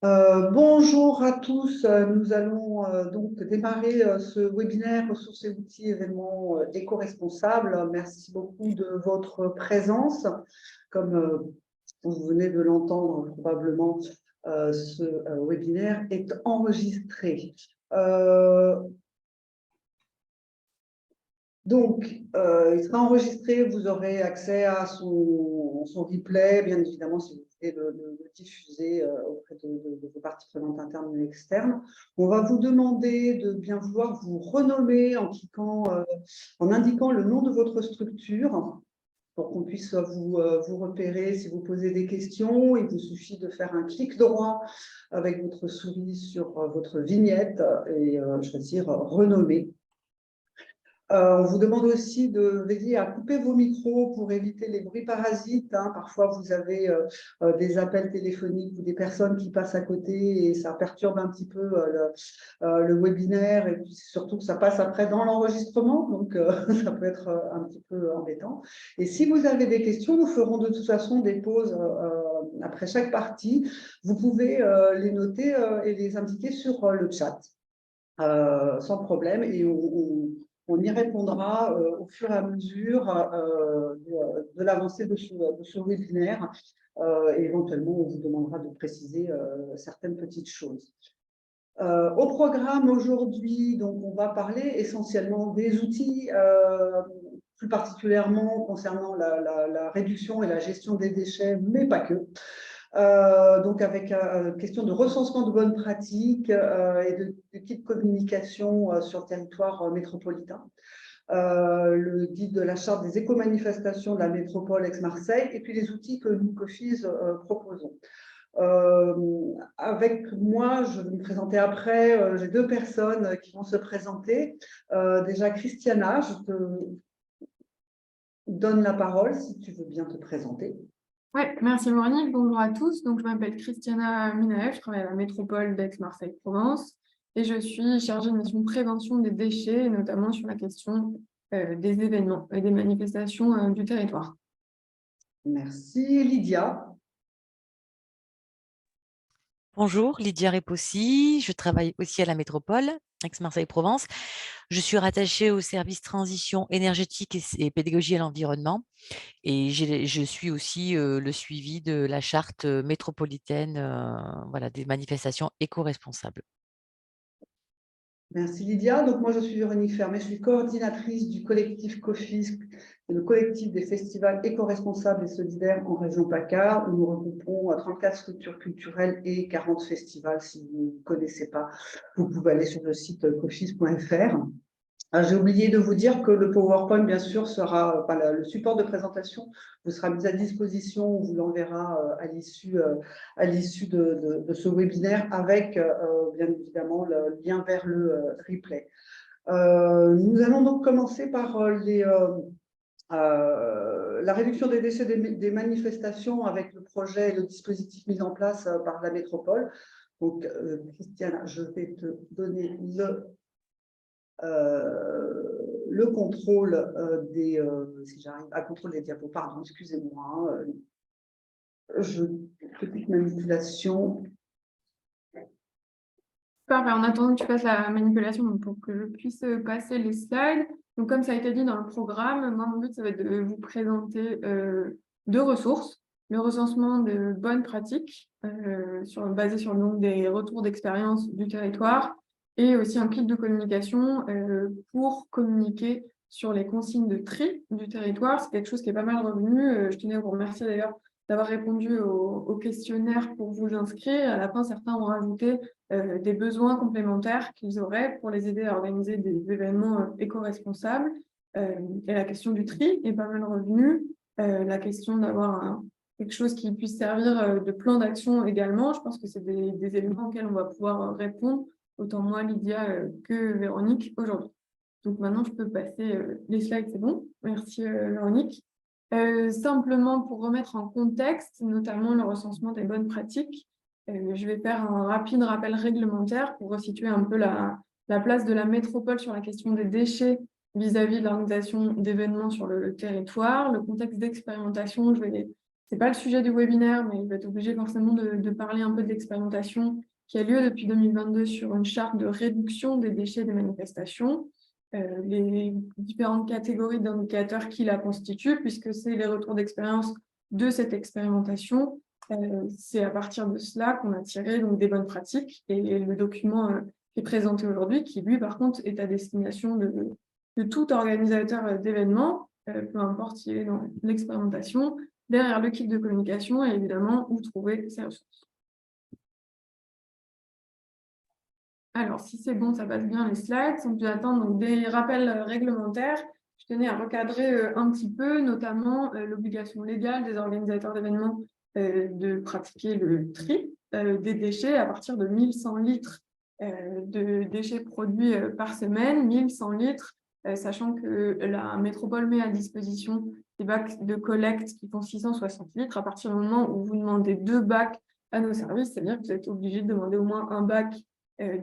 Bonjour à tous, nous allons donc démarrer ce webinaire ressources et outils événements éco-responsables. Merci beaucoup de votre présence. Comme vous venez de l'entendre probablement, ce webinaire est enregistré. Donc, il sera enregistré, vous aurez accès à son replay, bien évidemment, si vous voulez le diffuser auprès de vos parties prenantes internes et externes. On va vous demander de bien vouloir vous renommer en cliquant, en indiquant le nom de votre structure pour qu'on puisse vous repérer si vous posez des questions. Il vous suffit de faire un clic droit avec votre souris sur votre vignette et choisir renommer. On vous demande aussi de veiller à couper vos micros pour éviter les bruits parasites. Parfois, vous avez des appels téléphoniques ou des personnes qui passent à côté et ça perturbe un petit peu le webinaire et puis surtout que ça passe après dans l'enregistrement. Donc, ça peut être un petit peu embêtant. Et si vous avez des questions, nous ferons de toute façon des pauses après chaque partie. Vous pouvez les noter et les indiquer sur le chat sans problème et on y répondra au fur et à mesure de l'avancée de ce webinaire. Et éventuellement, on vous demandera de préciser certaines petites choses. Au programme aujourd'hui, donc on va parler essentiellement des outils, plus particulièrement concernant la réduction et la gestion des déchets, mais pas que. Donc avec question de recensement de bonnes pratiques et de kits de communication sur le territoire métropolitain. Le guide de la charte des éco-manifestations de la métropole Aix-Marseille et puis les outils que nous, COFIS, proposons. Avec moi, je vais me présenter après, j'ai deux personnes qui vont se présenter. Déjà, Christiana, je te donne la parole si tu veux bien te présenter. Oui, merci Monique. Bonjour à tous. Donc, je m'appelle Christiana Minaev, je travaille à la métropole d'Aix-Marseille-Provence et je suis chargée de mission prévention des déchets, notamment sur la question des événements et des manifestations du territoire. Merci. Lydia. Bonjour, Lydia Repossi, je travaille aussi à la métropole, Aix-Marseille-Provence. Je suis rattachée au service transition énergétique et pédagogie à l'environnement et je suis aussi le suivi de la charte métropolitaine voilà, des manifestations éco-responsables. Merci Lydia. Donc moi je suis Véronique Fermé, je suis coordinatrice du collectif COFIS, le collectif des festivals éco-responsables et solidaires en région PACA, où nous regroupons 34 structures culturelles et 40 festivals. Si vous ne connaissez pas, vous pouvez aller sur le site cofis.fr. J'ai oublié de vous dire que le PowerPoint, bien sûr, sera, le support de présentation vous sera mis à disposition, on vous l'enverra à l'issue de ce webinaire avec, bien évidemment, le lien vers le replay. Nous allons donc commencer par la réduction des déchets des manifestations avec le projet et le dispositif mis en place par la métropole. Donc, Christiane, je vais te donner le contrôle si j'arrive à contrôle des diapos, pardon, excusez-moi, petite manipulation. Parfait. En attendant que tu fasses la manipulation, donc pour que je puisse passer les slides. Donc, comme ça a été dit dans le programme, moi, mon but, ça va être de vous présenter deux ressources. Le recensement de bonnes pratiques basé sur donc, des retours d'expérience du territoire et aussi un kit de communication pour communiquer sur les consignes de tri du territoire. C'est quelque chose qui est pas mal revenu. Je tenais à vous remercier d'ailleurs d'avoir répondu au questionnaire pour vous inscrire. À la fin, certains ont rajouté des besoins complémentaires qu'ils auraient pour les aider à organiser des événements éco-responsables. Et la question du tri est pas mal revenue. La question d'avoir quelque chose qui puisse servir de plan d'action également. Je pense que c'est des éléments auxquels on va pouvoir répondre, autant moi, Lydia, que Véronique aujourd'hui. Donc maintenant, je peux passer les slides, c'est bon. Merci Véronique. Simplement pour remettre en contexte, notamment le recensement des bonnes pratiques, je vais faire un rapide rappel réglementaire pour resituer un peu la place de la métropole sur la question des déchets vis-à-vis de l'organisation d'événements sur le territoire. Le contexte d'expérimentation, je vais C'est pas le sujet du webinaire, mais il va être obligé forcément de parler un peu de l'expérimentation qui a lieu depuis 2022 sur une charte de réduction des déchets des manifestations, les différentes catégories d'indicateurs qui la constituent, puisque c'est les retours d'expérience de cette expérimentation. C'est à partir de cela qu'on a tiré donc, des bonnes pratiques, et le document qui est présenté aujourd'hui, qui lui par contre est à destination de tout organisateur d'événements, peu importe s'il est dans l'expérimentation, derrière le kit de communication et évidemment où trouver ces ressources. Alors, si c'est bon, ça passe bien les slides. Sans plus attendre, donc des rappels réglementaires. Je tenais à recadrer un petit peu, notamment l'obligation légale des organisateurs d'événements de pratiquer le tri des déchets à partir de 1100 litres de déchets produits par semaine, 1100 litres, sachant que la métropole met à disposition des bacs de collecte qui font 660 litres à partir du moment où vous demandez 2 bacs à nos services, c'est-à-dire que vous êtes obligé de demander au moins un bac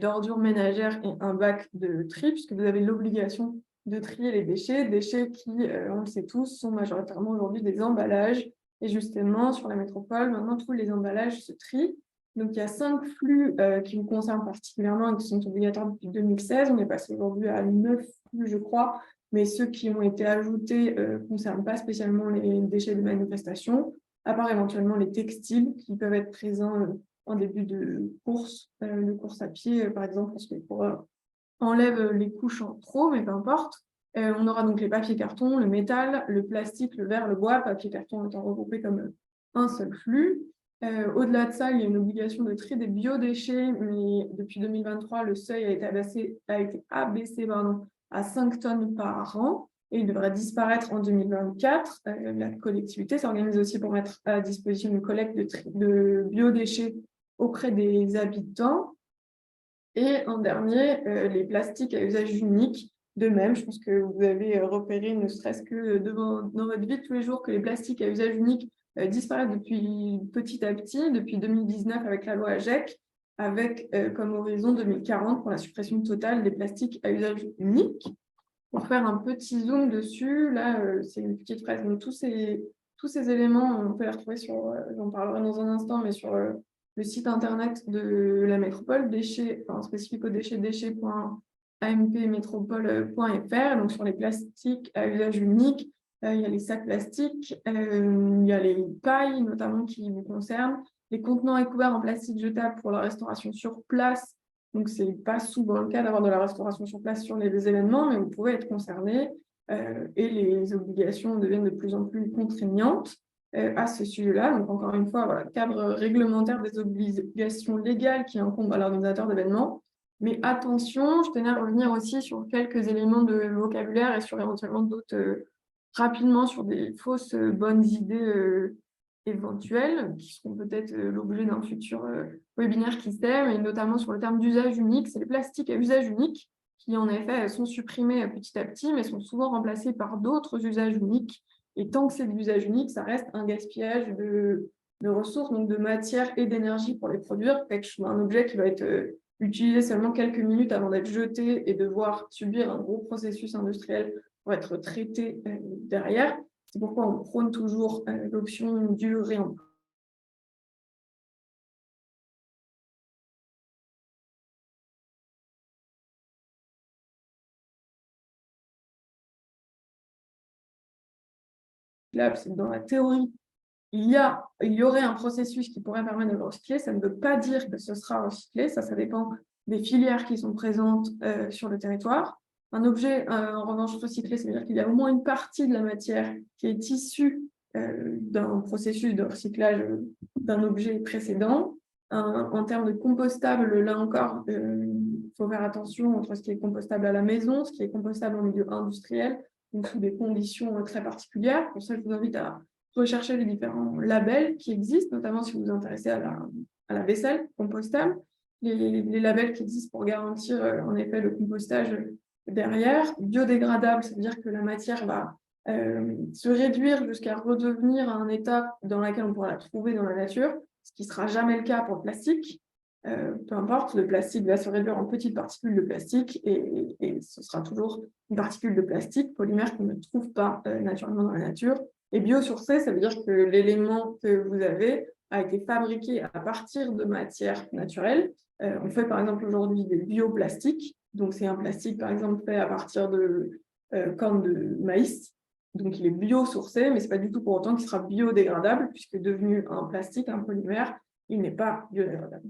d'ordures ménagères et un bac de tri, puisque vous avez l'obligation de trier les déchets qui, on le sait tous, sont majoritairement aujourd'hui des emballages. Et justement, sur la métropole, maintenant, tous les emballages se trient. Donc, il y a 5 flux qui vous concernent particulièrement et qui sont obligatoires depuis 2016. On est passé aujourd'hui à 9 flux, je crois, mais ceux qui ont été ajoutés ne concernent pas spécialement les déchets de manifestation, à part éventuellement les textiles qui peuvent être présents en début de course à pied, par exemple, parce que pour enlève les couches en trop, mais peu importe. On aura donc les papiers cartons, le métal, le plastique, le verre, le bois, papier carton étant regroupé comme un seul flux. Au-delà de ça, il y a une obligation de tri des biodéchets, mais depuis 2023, le seuil a été abaissé à 5 tonnes par an et il devrait disparaître en 2024. La collectivité s'organise aussi pour mettre à disposition une collecte de biodéchets auprès des habitants. Et en dernier, les plastiques à usage unique. De même, je pense que vous avez repéré, ne serait-ce que dans votre vie de tous les jours, que les plastiques à usage unique disparaissent depuis petit à petit, depuis 2019 avec la loi AGEC, avec comme horizon 2040 pour la suppression totale des plastiques à usage unique. Pour faire un petit zoom dessus, là, c'est une petite phrase. Donc, tous ces éléments, on peut les retrouver sur, j'en parlerai dans un instant, mais sur le site internet de la métropole, déchets, enfin, spécifique aux déchets.ampmétropole.fr. Donc, sur les plastiques à usage unique, il y a les sacs plastiques, il y a les pailles notamment qui vous concernent, les contenants et couverts en plastique jetable pour la restauration sur place. Donc, ce n'est pas souvent le cas d'avoir de la restauration sur place sur les événements, mais vous pouvez être concerné et les obligations deviennent de plus en plus contraignantes à ce sujet-là. Donc, encore une fois, voilà, cadre réglementaire des obligations légales qui incombent à l'organisateur d'événements. Mais attention, je tenais à revenir aussi sur quelques éléments de vocabulaire et sur éventuellement d'autres rapidement sur des fausses bonnes idées éventuelles qui seront peut-être l'objet d'un futur webinaire qui sert, et notamment sur le terme d'usage unique. C'est les plastiques à usage unique qui, en effet, sont supprimés petit à petit, mais sont souvent remplacés par d'autres usages uniques. Et tant que c'est de l'usage unique, ça reste un gaspillage de ressources, donc de matière et d'énergie pour les produire. Un objet qui va être utilisé seulement quelques minutes avant d'être jeté et devoir subir un gros processus industriel pour être traité derrière. C'est pourquoi on prône toujours l'option du réemploi. Là, c'est dans la théorie, il y aurait un processus qui pourrait permettre de le recycler. Ça ne veut pas dire que ce sera recyclé. Ça dépend des filières qui sont présentes sur le territoire. Un objet, en revanche, recyclé, c'est-à-dire qu'il y a au moins une partie de la matière qui est issue d'un processus de recyclage d'un objet précédent. En termes de compostable, là encore, il faut faire attention entre ce qui est compostable à la maison, ce qui est compostable en milieu industriel, donc sous des conditions très particulières. Pour ça, je vous invite à rechercher les différents labels qui existent, notamment si vous vous intéressez à la vaisselle compostable, les labels qui existent pour garantir en effet le compostage derrière. Biodégradable, ça veut dire que la matière va se réduire jusqu'à redevenir à un état dans lequel on pourra la trouver dans la nature, ce qui ne sera jamais le cas pour le plastique. Peu importe, le plastique va se réduire en petites particules de plastique et ce sera toujours une particule de plastique, polymère qu'on ne trouve pas naturellement dans la nature. Et biosourcé, ça veut dire que l'élément que vous avez a été fabriqué à partir de matières naturelles. On fait par exemple aujourd'hui des bioplastiques. Donc c'est un plastique par exemple fait à partir de cornes de maïs. Donc il est biosourcé, mais ce n'est pas du tout pour autant qu'il sera biodégradable, puisque devenu un plastique, un polymère, il n'est pas biodégradable.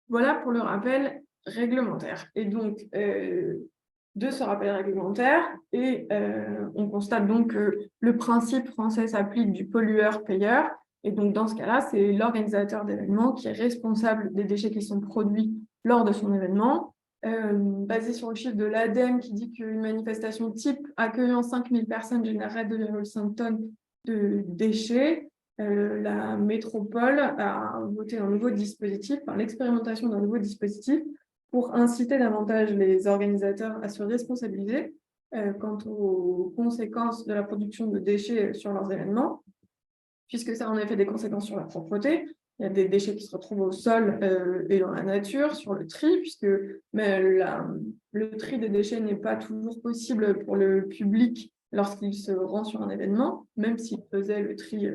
Voilà pour le rappel réglementaire. Et donc, de ce rappel réglementaire, on constate donc que le principe français s'applique du pollueur-payeur. Et donc, dans ce cas-là, c'est l'organisateur d'événements qui est responsable des déchets qui sont produits lors de son événement. Basé sur le chiffre de l'ADEME qui dit qu'une manifestation type accueillant 5000 personnes générerait 2,5 tonnes de déchets. La métropole a voté un nouveau dispositif, l'expérimentation d'un nouveau dispositif pour inciter davantage les organisateurs à se responsabiliser quant aux conséquences de la production de déchets sur leurs événements, puisque ça a en effet des conséquences sur la propreté. Il y a des déchets qui se retrouvent au sol et dans la nature, sur le tri, puisque le tri des déchets n'est pas toujours possible pour le public lorsqu'il se rend sur un événement, même s'il faisait le tri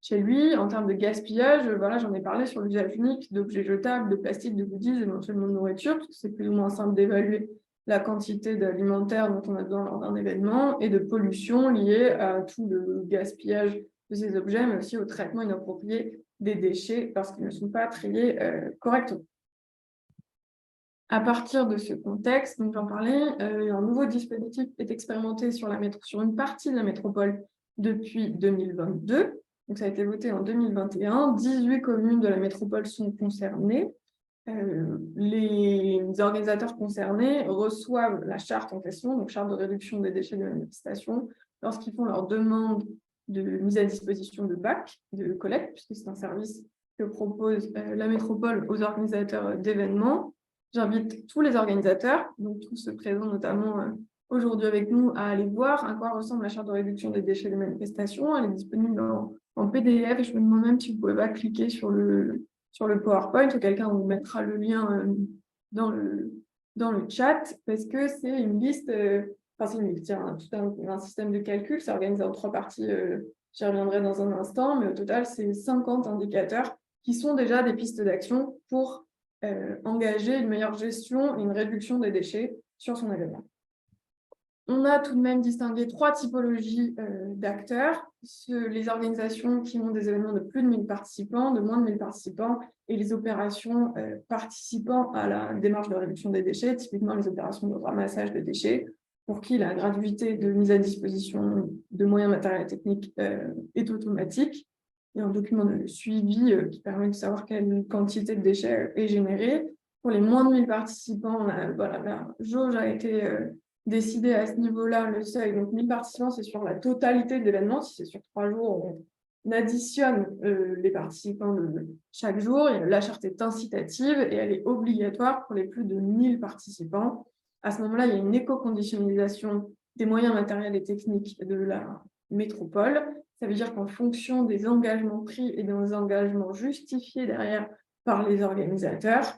chez lui. En termes de gaspillage, voilà, j'en ai parlé sur l'usage unique d'objets jetables, de plastique, de goodies, éventuellement de nourriture, parce que c'est plus ou moins simple d'évaluer la quantité d'alimentaire dont on a besoin lors d'un événement, et de pollution liée à tout le gaspillage de ces objets, mais aussi au traitement inapproprié des déchets parce qu'ils ne sont pas triés correctement. À partir de ce contexte, donc j'en parlais, un nouveau dispositif est expérimenté sur une partie de la métropole depuis 2022. Donc ça a été voté en 2021. 18 communes de la métropole sont concernées. Les organisateurs concernés reçoivent la charte en question, donc charte de réduction des déchets de manifestation, lorsqu'ils font leur demande de mise à disposition de bacs de collecte, puisque c'est un service que propose la métropole aux organisateurs d'événements. J'invite tous les organisateurs, donc tous ceux présents notamment aujourd'hui avec nous, à aller voir à quoi ressemble la charte de réduction des déchets de manifestation. Elle est disponible en PDF et je me demande même si vous ne pouvez pas cliquer sur le PowerPoint, ou quelqu'un vous mettra le lien dans le chat, parce que c'est une liste, c'est une liste, tout un système de calcul, c'est organisé en 3 parties, j'y reviendrai dans un instant, mais au total, c'est 50 indicateurs qui sont déjà des pistes d'action pour engager une meilleure gestion et une réduction des déchets sur son événement. On a tout de même distingué 3 typologies d'acteurs, les organisations qui ont des événements de plus de 1000 participants, de moins de 1000 participants, et les opérations participant à la démarche de réduction des déchets, typiquement les opérations de ramassage de déchets, pour qui la gratuité de mise à disposition de moyens matériels et techniques est automatique. Il y a un document de suivi qui permet de savoir quelle quantité de déchets est générée. Pour les moins de 1000 participants, la jauge a été décidée à ce niveau-là, le seuil. Donc 1000 participants, c'est sur la totalité de l'événement. Si c'est sur 3 jours, on additionne les participants de chaque jour. La charte est incitative et elle est obligatoire pour les plus de 1000 participants. À ce moment-là, il y a une éco-conditionnalisation des moyens matériels et techniques de la métropole. Ça veut dire qu'en fonction des engagements pris et des engagements justifiés derrière par les organisateurs,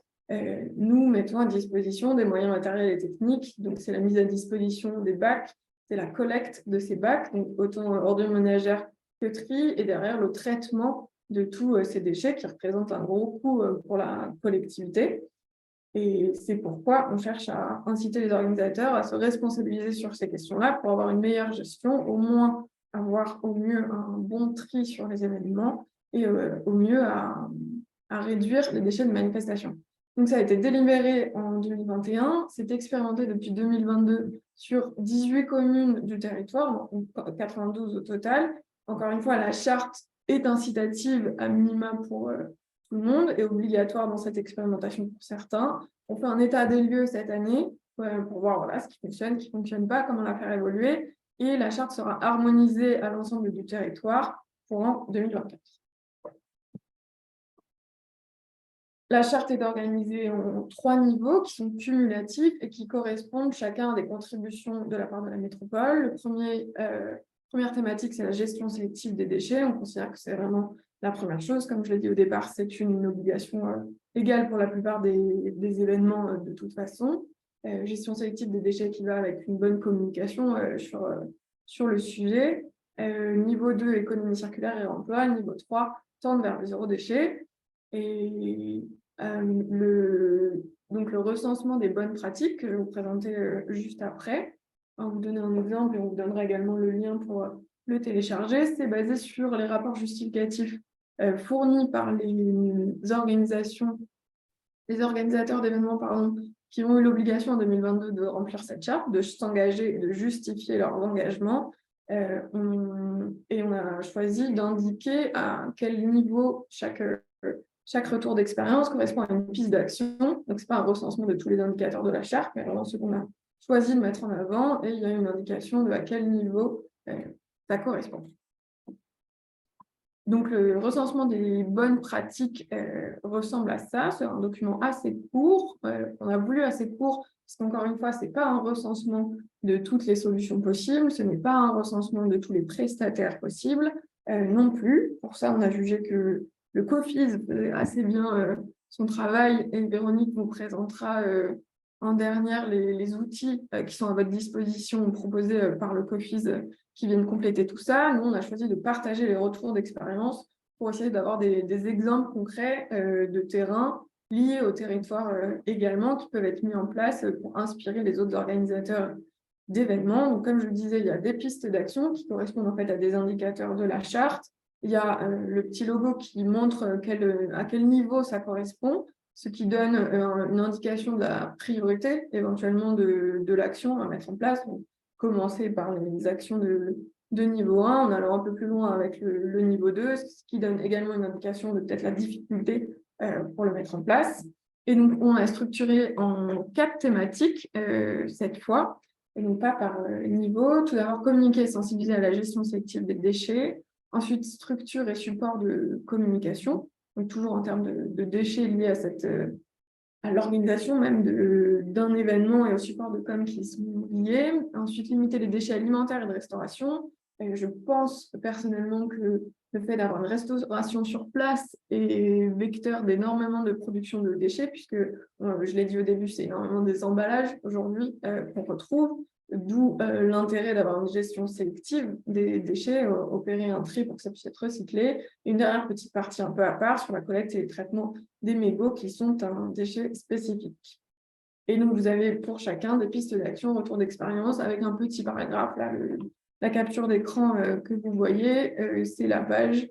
nous mettons à disposition des moyens matériels et techniques. Donc, c'est la mise à disposition des bacs, c'est la collecte de ces bacs, donc autant ordures ménagères que tri, et derrière le traitement de tous ces déchets qui représentent un gros coût pour la collectivité. Et c'est pourquoi on cherche à inciter les organisateurs à se responsabiliser sur ces questions-là pour avoir une meilleure gestion, au moins avoir au mieux un bon tri sur les événements et au mieux à réduire les déchets de manifestation. Donc ça a été délibéré en 2021, c'est expérimenté depuis 2022 sur 18 communes du territoire, donc 92 au total. Encore une fois, la charte est incitative à minima pour tout le monde et obligatoire dans cette expérimentation pour certains. On fait un état des lieux cette année pour voir ce qui ne fonctionne pas, comment la faire évoluer. Et la charte sera harmonisée à l'ensemble du territoire pour en 2024. La charte est organisée en 3 niveaux qui sont cumulatifs et qui correspondent chacun à des contributions de la part de la métropole. Première thématique, c'est la gestion sélective des déchets. On considère que c'est vraiment la première chose. Comme je l'ai dit au départ, c'est une obligation légale pour la plupart des événements de toute façon. Gestion sélective des déchets qui va avec une bonne communication sur le sujet. Niveau 2, économie circulaire et emploi. Niveau 3, tendre vers le zéro déchet. Et donc le recensement des bonnes pratiques que je vais vous présenter juste après. On va vous donner un exemple et on vous donnera également le lien pour le télécharger. C'est basé sur les rapports justificatifs fournis par les organisateurs d'événements, qui ont eu l'obligation en 2022 de remplir cette charte, de s'engager et de justifier leurs engagements. Et on a choisi d'indiquer à quel niveau chaque retour d'expérience correspond à une piste d'action. Donc, ce n'est pas un recensement de tous les indicateurs de la charte, mais vraiment ce qu'on a choisi de mettre en avant, et il y a une indication de à quel niveau ça correspond. Donc, le recensement des bonnes pratiques ressemble à ça. C'est un document assez court. On a voulu assez court parce qu'encore une fois, ce n'est pas un recensement de toutes les solutions possibles. Ce n'est pas un recensement de tous les prestataires possibles non plus. Pour ça, on a jugé que le COFIS faisait assez bien son travail, et Véronique vous présentera en dernière les outils qui sont à votre disposition proposés par le COFIS qui viennent compléter tout ça. Nous, on a choisi de partager les retours d'expérience pour essayer d'avoir des exemples concrets de terrain liés au territoire également, qui peuvent être mis en place pour inspirer les autres organisateurs d'événements. Donc, comme je le disais, il y a des pistes d'action qui correspondent en fait à des indicateurs de la charte. Il y a le petit logo qui montre à quel niveau ça correspond, ce qui donne une indication de la priorité éventuellement de l'action à mettre en place. Donc, commencer par les actions de niveau 1, en allant un peu plus loin avec le niveau 2, ce qui donne également une indication de peut-être la difficulté pour le mettre en place. Et donc, on a structuré en 4 thématiques cette fois, et donc pas par niveau. Tout d'abord, communiquer et sensibiliser à la gestion sélective des déchets. Ensuite, structure et support de communication, donc toujours en termes de déchets liés à l'organisation même d'un événement et au support de com qui sont liés. Ensuite, limiter les déchets alimentaires et de restauration. Et je pense personnellement que le fait d'avoir une restauration sur place est vecteur d'énormément de production de déchets, puisque, je l'ai dit au début, c'est énormément des emballages aujourd'hui qu'on retrouve, d'où l'intérêt d'avoir une gestion sélective des déchets, opérer un tri pour que ça puisse être recyclé. Une dernière petite partie un peu à part sur la collecte et le traitement des mégots qui sont un déchet spécifique. Et donc, vous avez pour chacun des pistes d'action, retour d'expérience, avec un petit paragraphe. Là, la capture d'écran que vous voyez, c'est la page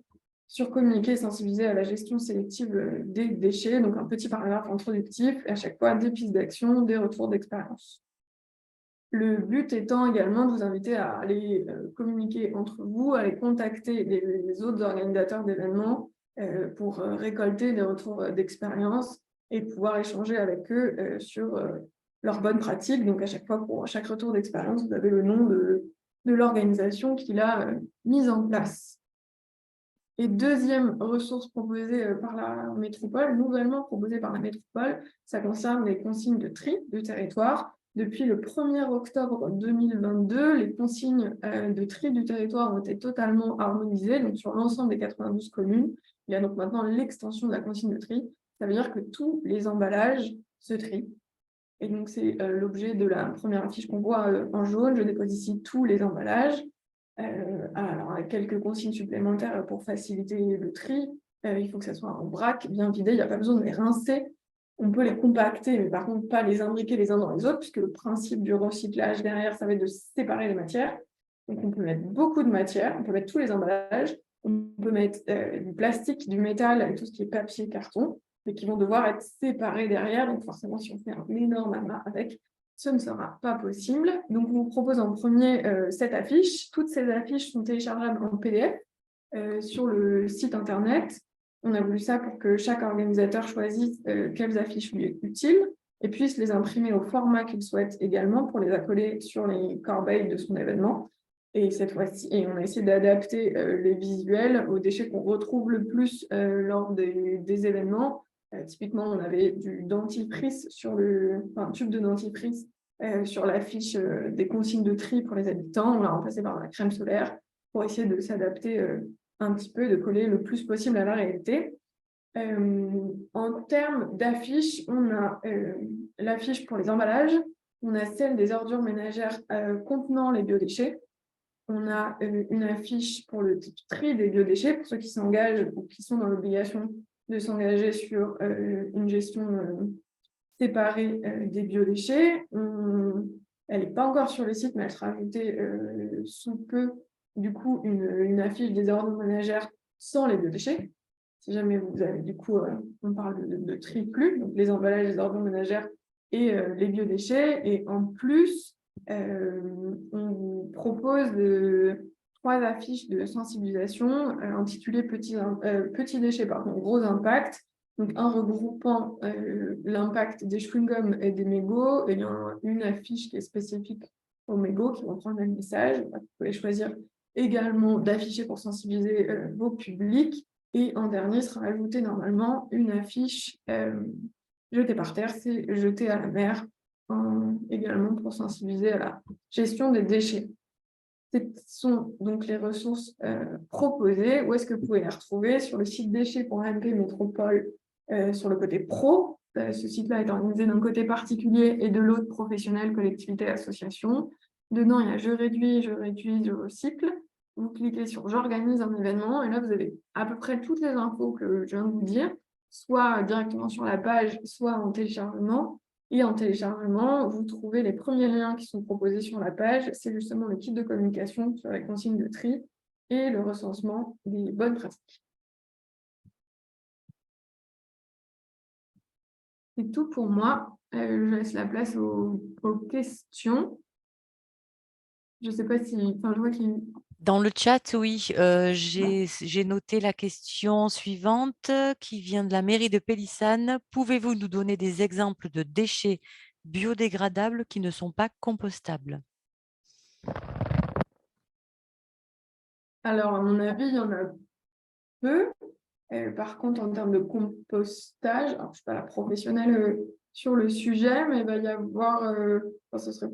sur communiquer et sensibiliser à la gestion sélective des déchets. Donc, un petit paragraphe introductif, et à chaque fois, des pistes d'action, des retours d'expérience. Le but étant également de vous inviter à aller communiquer entre vous, à aller contacter les autres organisateurs d'événements pour récolter des retours d'expérience et pouvoir échanger avec eux sur leurs bonnes pratiques. Donc, à chaque fois, pour chaque retour d'expérience, vous avez le nom de l'organisation qui l'a mise en place. Et deuxième ressource proposée par la métropole, nouvellement proposée par la métropole, ça concerne les consignes de tri du territoire. Depuis le 1er octobre 2022, les consignes de tri du territoire ont été totalement harmonisées, donc sur l'ensemble des 92 communes. Il y a donc maintenant l'extension de la consigne de tri. Ça veut dire que tous les emballages se trient. Et donc, c'est l'objet de la première affiche qu'on voit en jaune. Je dépose ici tous les emballages. Alors, avec quelques consignes supplémentaires pour faciliter le tri. Il faut que ça soit en vrac, bien vidé. Il n'y a pas besoin de les rincer. On peut les compacter, mais par contre, pas les imbriquer les uns dans les autres, puisque le principe du recyclage derrière, ça va être de séparer les matières. Donc, on peut mettre beaucoup de matière. On peut mettre tous les emballages. On peut mettre du plastique, du métal, et tout ce qui est papier, carton, mais qui vont devoir être séparés derrière. Donc, forcément, si on fait un énorme amas avec, ce ne sera pas possible. Donc, on vous propose en premier cette affiche. Toutes ces affiches sont téléchargeables en PDF sur le site internet. On a voulu ça pour que chaque organisateur choisisse quelles affiches lui sont utiles et puisse les imprimer au format qu'il souhaite également pour les accoler sur les corbeilles de son événement. Et cette fois-ci, on a essayé d'adapter les visuels aux déchets qu'on retrouve le plus lors des événements. Typiquement, on avait du dentifrice un tube de dentifrice sur l'affiche des consignes de tri pour les habitants. On l'a remplacé par la crème solaire pour essayer de s'adapter un petit peu, de coller le plus possible à la réalité. En termes d'affiches, on a l'affiche pour les emballages, on a celle des ordures ménagères contenant les biodéchets. on a une affiche pour le type tri des biodéchets, pour ceux qui s'engagent ou qui sont dans l'obligation de s'engager sur une gestion séparée des biodéchets. Elle n'est pas encore sur le site, mais elle sera ajoutée sous peu, du coup, une affiche des ordres ménagères sans les biodéchets. Si jamais vous avez, du coup, on parle de tri plus, donc les emballages, les ordures ménagères et les biodéchets. Et en plus, on vous propose 3 affiches de sensibilisation intitulées Petits déchets, par contre, gros impact. Donc, un regroupant l'impact des chewing-gums et des mégots, et il y a une affiche qui est spécifique aux mégots qui reprend le même message. Vous pouvez choisir également d'afficher pour sensibiliser vos publics. Et en dernier sera ajoutée normalement une affiche jetée par terre, c'est jeté à la mer, également pour sensibiliser à la gestion des déchets. Ce sont donc les ressources proposées. Où est-ce que vous pouvez les retrouver? Sur le site déchets.mp Métropole, sur le côté pro. Ce site-là est organisé d'un côté particulier et de l'autre professionnel, collectivité, association. Dedans, il y a je réduis, je recycle. Vous cliquez sur j'organise un événement et là, vous avez à peu près toutes les infos que je viens de vous dire, soit directement sur la page, soit en téléchargement. Et en téléchargement, vous trouvez les premiers liens qui sont proposés sur la page. C'est justement le kit de communication sur la consigne de tri et le recensement des bonnes pratiques. C'est tout pour moi. Je laisse la place aux questions. Je ne sais pas si... Enfin, je vois qu'il... Dans le chat, oui, j'ai noté la question suivante qui vient de la mairie de Pélissane. Pouvez-vous nous donner des exemples de déchets biodégradables qui ne sont pas compostables? Alors, à mon avis, il y en a peu. Par contre, en termes de compostage, alors, je ne suis pas la professionnelle sur le sujet, mais il va y avoir... ce serait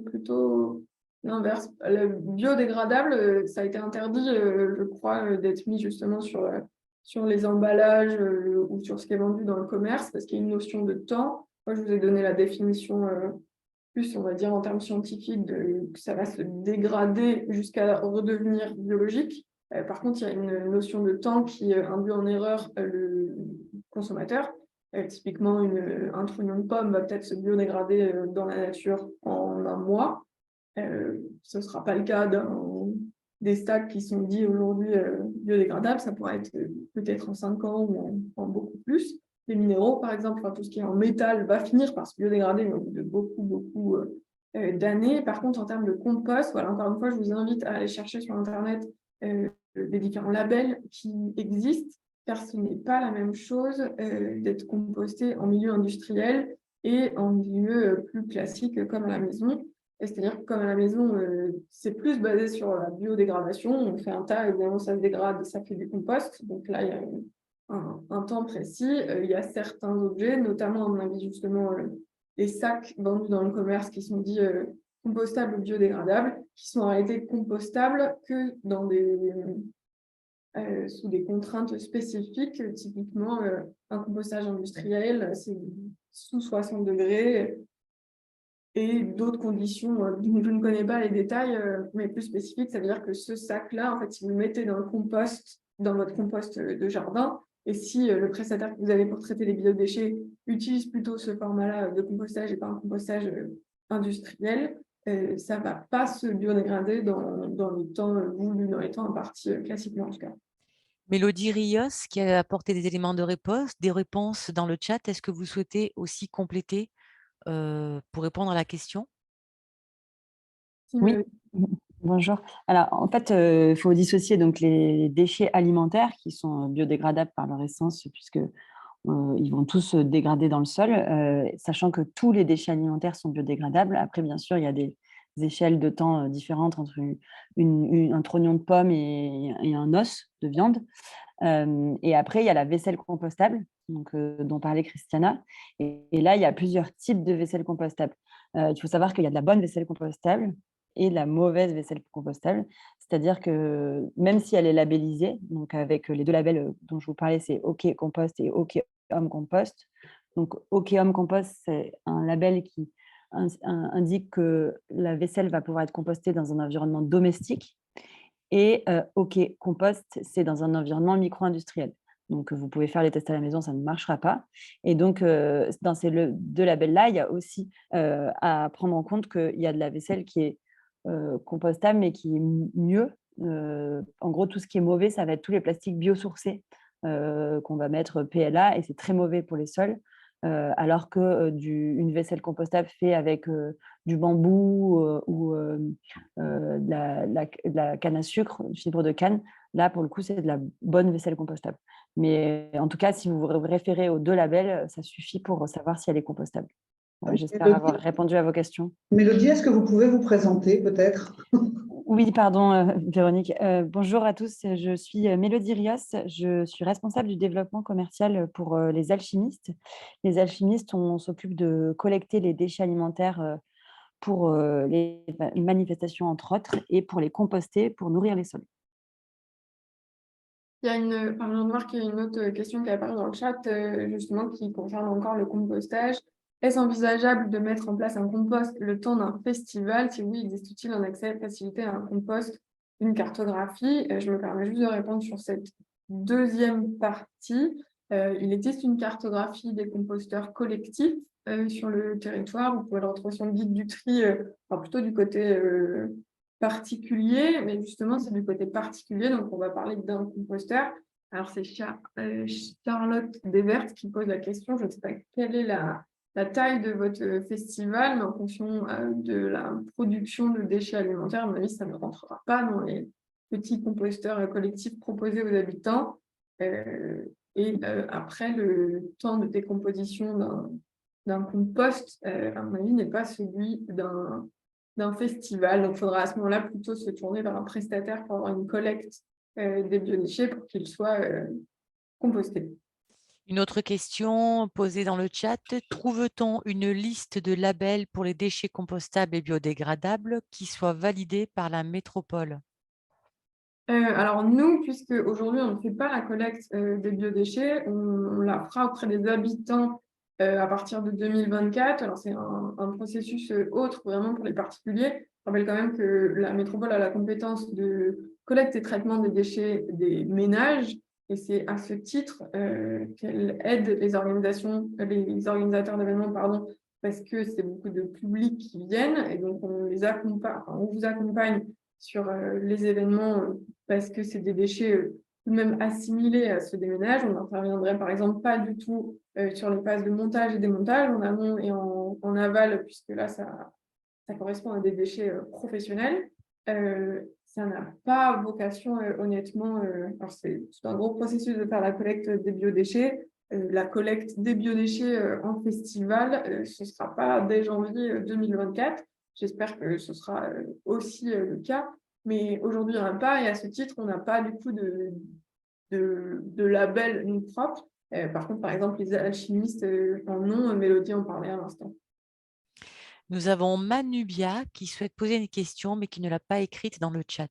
plutôt... l'inverse. Le biodégradable, ça a été interdit, je crois, d'être mis justement sur les emballages ou sur ce qui est vendu dans le commerce, parce qu'il y a une notion de temps. Moi, je vous ai donné la définition plus, on va dire, en termes scientifiques, que ça va se dégrader jusqu'à redevenir biologique. Par contre, il y a une notion de temps qui induit en erreur le consommateur. Typiquement, un trognon de pomme va peut-être se biodégrader dans la nature en un mois. Ce ne sera pas le cas des stacks qui sont dits aujourd'hui biodégradables. Ça pourrait être peut-être en 5 ans ou en beaucoup plus. Les minéraux, par exemple, tout ce qui est en métal va finir par se biodégrader, mais au bout de beaucoup d'années. Par contre, en termes de compost, voilà, encore une fois, je vous invite à aller chercher sur Internet les différents labels qui existent, car ce n'est pas la même chose d'être composté en milieu industriel et en milieu plus classique comme à la maison. C'est-à-dire que comme à la maison, c'est plus basé sur la biodégradation. On fait un tas, évidemment, ça se dégrade, ça fait du compost. Donc là, il y a un temps précis. Il y a certains objets, notamment, à mon avis, justement, les sacs vendus dans le commerce qui sont dits compostables ou biodégradables, qui sont en réalité compostables que dans sous des contraintes spécifiques. Typiquement, un compostage industriel, c'est sous 60 degrés. Et d'autres conditions dont je ne connais pas les détails, mais plus spécifiques, ça veut dire que ce sac-là, en fait, si vous le mettez dans le compost, dans votre compost de jardin, et si le prestataire que vous avez pour traiter les biodéchets utilise plutôt ce format-là de compostage et pas un compostage industriel, ça ne va pas se biodégrader dans le temps voulu, dans les temps impartis classiquement en tout cas. Mélodie Rios, qui a apporté des éléments de réponse, des réponses dans le chat. Est-ce que vous souhaitez aussi compléter pour répondre à la question? Oui, bonjour. Alors, en fait, il faut dissocier donc les déchets alimentaires qui sont biodégradables par leur essence, puisque ils vont tous se dégrader dans le sol, sachant que tous les déchets alimentaires sont biodégradables. Après, bien sûr, il y a des échelles de temps différentes entre un trognon de pomme et un os de viande. Et après, il y a la vaisselle compostable, donc, dont parlait Christiana. Et là, il y a plusieurs types de vaisselle compostable. Il faut savoir qu'il y a de la bonne vaisselle compostable et de la mauvaise vaisselle compostable. C'est-à-dire que même si elle est labellisée, donc avec les 2 labels dont je vous parlais, c'est OK Compost et OK Home Compost. Donc OK Home Compost, c'est un label qui indique que la vaisselle va pouvoir être compostée dans un environnement domestique. Et OK, compost, c'est dans un environnement micro-industriel. Donc, vous pouvez faire les tests à la maison, ça ne marchera pas. Et donc, dans ces deux labels-là, il y a aussi à prendre en compte qu'il y a de la vaisselle qui est compostable, mais qui est mieux. En gros, tout ce qui est mauvais, ça va être tous les plastiques biosourcés qu'on va mettre PLA, et c'est très mauvais pour les sols. Alors que une vaisselle compostable faite avec du bambou ou de la canne à sucre, du fibre de canne, là, pour le coup, c'est de la bonne vaisselle compostable. Mais en tout cas, si vous vous référez aux deux labels, ça suffit pour savoir si elle est compostable. Ouais, j'espère avoir répondu à vos questions. Mélodie, est-ce que vous pouvez vous présenter peut-être? Oui, pardon, Véronique. Bonjour à tous, je suis Mélodie Rios, je suis responsable du développement commercial pour les alchimistes. Les alchimistes, on s'occupe de collecter les déchets alimentaires pour les manifestations, entre autres, et pour les composter pour nourrir les sols. Il y a je viens de voir qu'il y a une autre question qui apparaît dans le chat, justement, qui concerne encore le compostage. Est-ce envisageable de mettre en place un compost le temps d'un festival? Si oui, existe-t-il un accès facilité à un compost, une cartographie? Je me permets juste de répondre sur cette deuxième partie. Il existe une cartographie des composteurs collectifs sur le territoire. Vous pouvez le retrouver sur le guide du tri, enfin, plutôt du côté particulier, mais justement, c'est du côté particulier, donc on va parler d'un composteur. Alors, c'est Charlotte Desvertes qui pose la question. Je ne sais pas quelle est la taille de votre festival, mais en fonction de la production de déchets alimentaires, à mon avis, ça ne rentrera pas dans les petits composteurs collectifs proposés aux habitants. Après, le temps de décomposition d'un compost, à mon avis, n'est pas celui d'un festival. Donc, il faudra à ce moment-là plutôt se tourner vers un prestataire pour avoir une collecte des biodéchets pour qu'ils soient compostés. Une autre question posée dans le chat. Trouve-t-on une liste de labels pour les déchets compostables et biodégradables qui soit validée par la métropole? Alors nous, puisque aujourd'hui on ne fait pas la collecte des biodéchets, on la fera auprès des habitants à partir de 2024. Alors c'est un processus autre vraiment pour les particuliers. Je rappelle quand même que la métropole a la compétence de collecte et traitement des déchets des ménages, et c'est à ce titre qu'elle aide les organisateurs d'événements, pardon, parce que c'est beaucoup de public qui viennent, et donc on les accompagne, enfin, on vous accompagne sur les événements parce que c'est des déchets tout de même assimilés à ceux des ménages. On n'interviendrait par exemple pas du tout sur les phases de montage et démontage en amont et en aval, puisque là, ça correspond à des déchets professionnels. Ça n'a pas vocation, honnêtement, alors c'est un gros processus de faire la collecte des biodéchets. La collecte des biodéchets en festival, ce ne sera pas dès janvier 2024. J'espère que ce sera aussi le cas. Mais aujourd'hui, il n'y en a pas, et à ce titre, on n'a pas du coup de label nous propre. Par contre, par exemple, les alchimistes en ont, Mélodie en parlait à l'instant. Nous avons Manubia qui souhaite poser une question, mais qui ne l'a pas écrite dans le chat.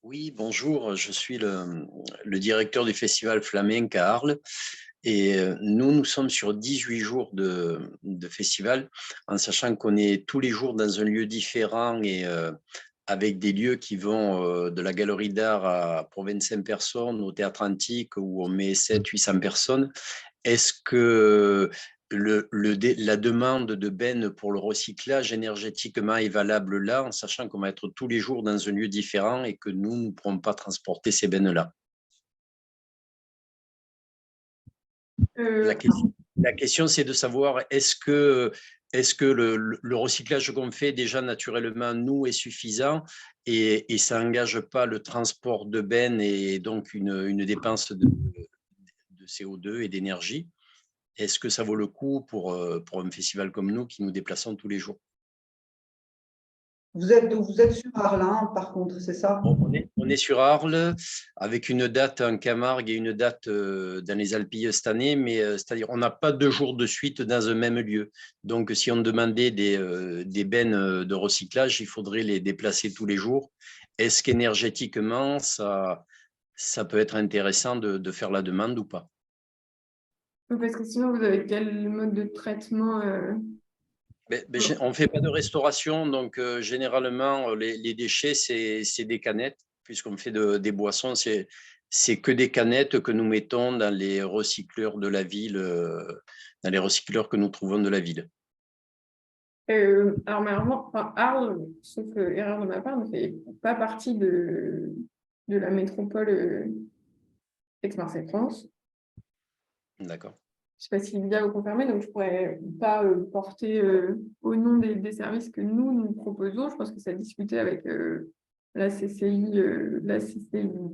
Oui, bonjour, je suis le directeur du festival Flamenc à Arles. Et nous sommes sur 18 jours de festival, en sachant qu'on est tous les jours dans un lieu différent et avec des lieux qui vont de la galerie d'art pour 25 personnes au théâtre antique où on met 700-800 personnes. Est-ce que la demande de bennes pour le recyclage énergétiquement est valable là, en sachant qu'on va être tous les jours dans un lieu différent et que nous ne pourrons pas transporter ces bennes-là? La question, c'est de savoir est-ce que le recyclage qu'on fait déjà naturellement, nous, est suffisant et ça n'engage pas le transport de bennes et donc une dépense de CO2 et d'énergie. Est-ce que ça vaut le coup pour un festival comme nous qui nous déplaçons tous les jours? Vous êtes sur Arles, hein, par contre, c'est ça? On est sur Arles, avec une date en Camargue et une date dans les Alpilles cette année, mais c'est-à-dire on n'a pas 2 jours de suite dans un même lieu. Donc, si on demandait des bennes de recyclage, il faudrait les déplacer tous les jours. Est-ce qu'énergétiquement, ça peut être intéressant de faire la demande ou pas? Parce que sinon, vous avez quel mode de traitement On ne fait pas de restauration, donc généralement, les déchets, c'est des canettes, puisqu'on fait des boissons, c'est que des canettes que nous mettons dans les recycleurs de la ville, dans les recycleurs que nous trouvons de la ville. Alors malheureusement, enfin, Arles, sauf erreur de ma part, ne fait pas partie de la métropole Aix-Marseille-Provence. D'accord. Je ne sais pas si Lydia vous confirmer, donc je ne pourrais pas porter au nom des services que nous proposons. Je pense que ça a discuté avec la CCI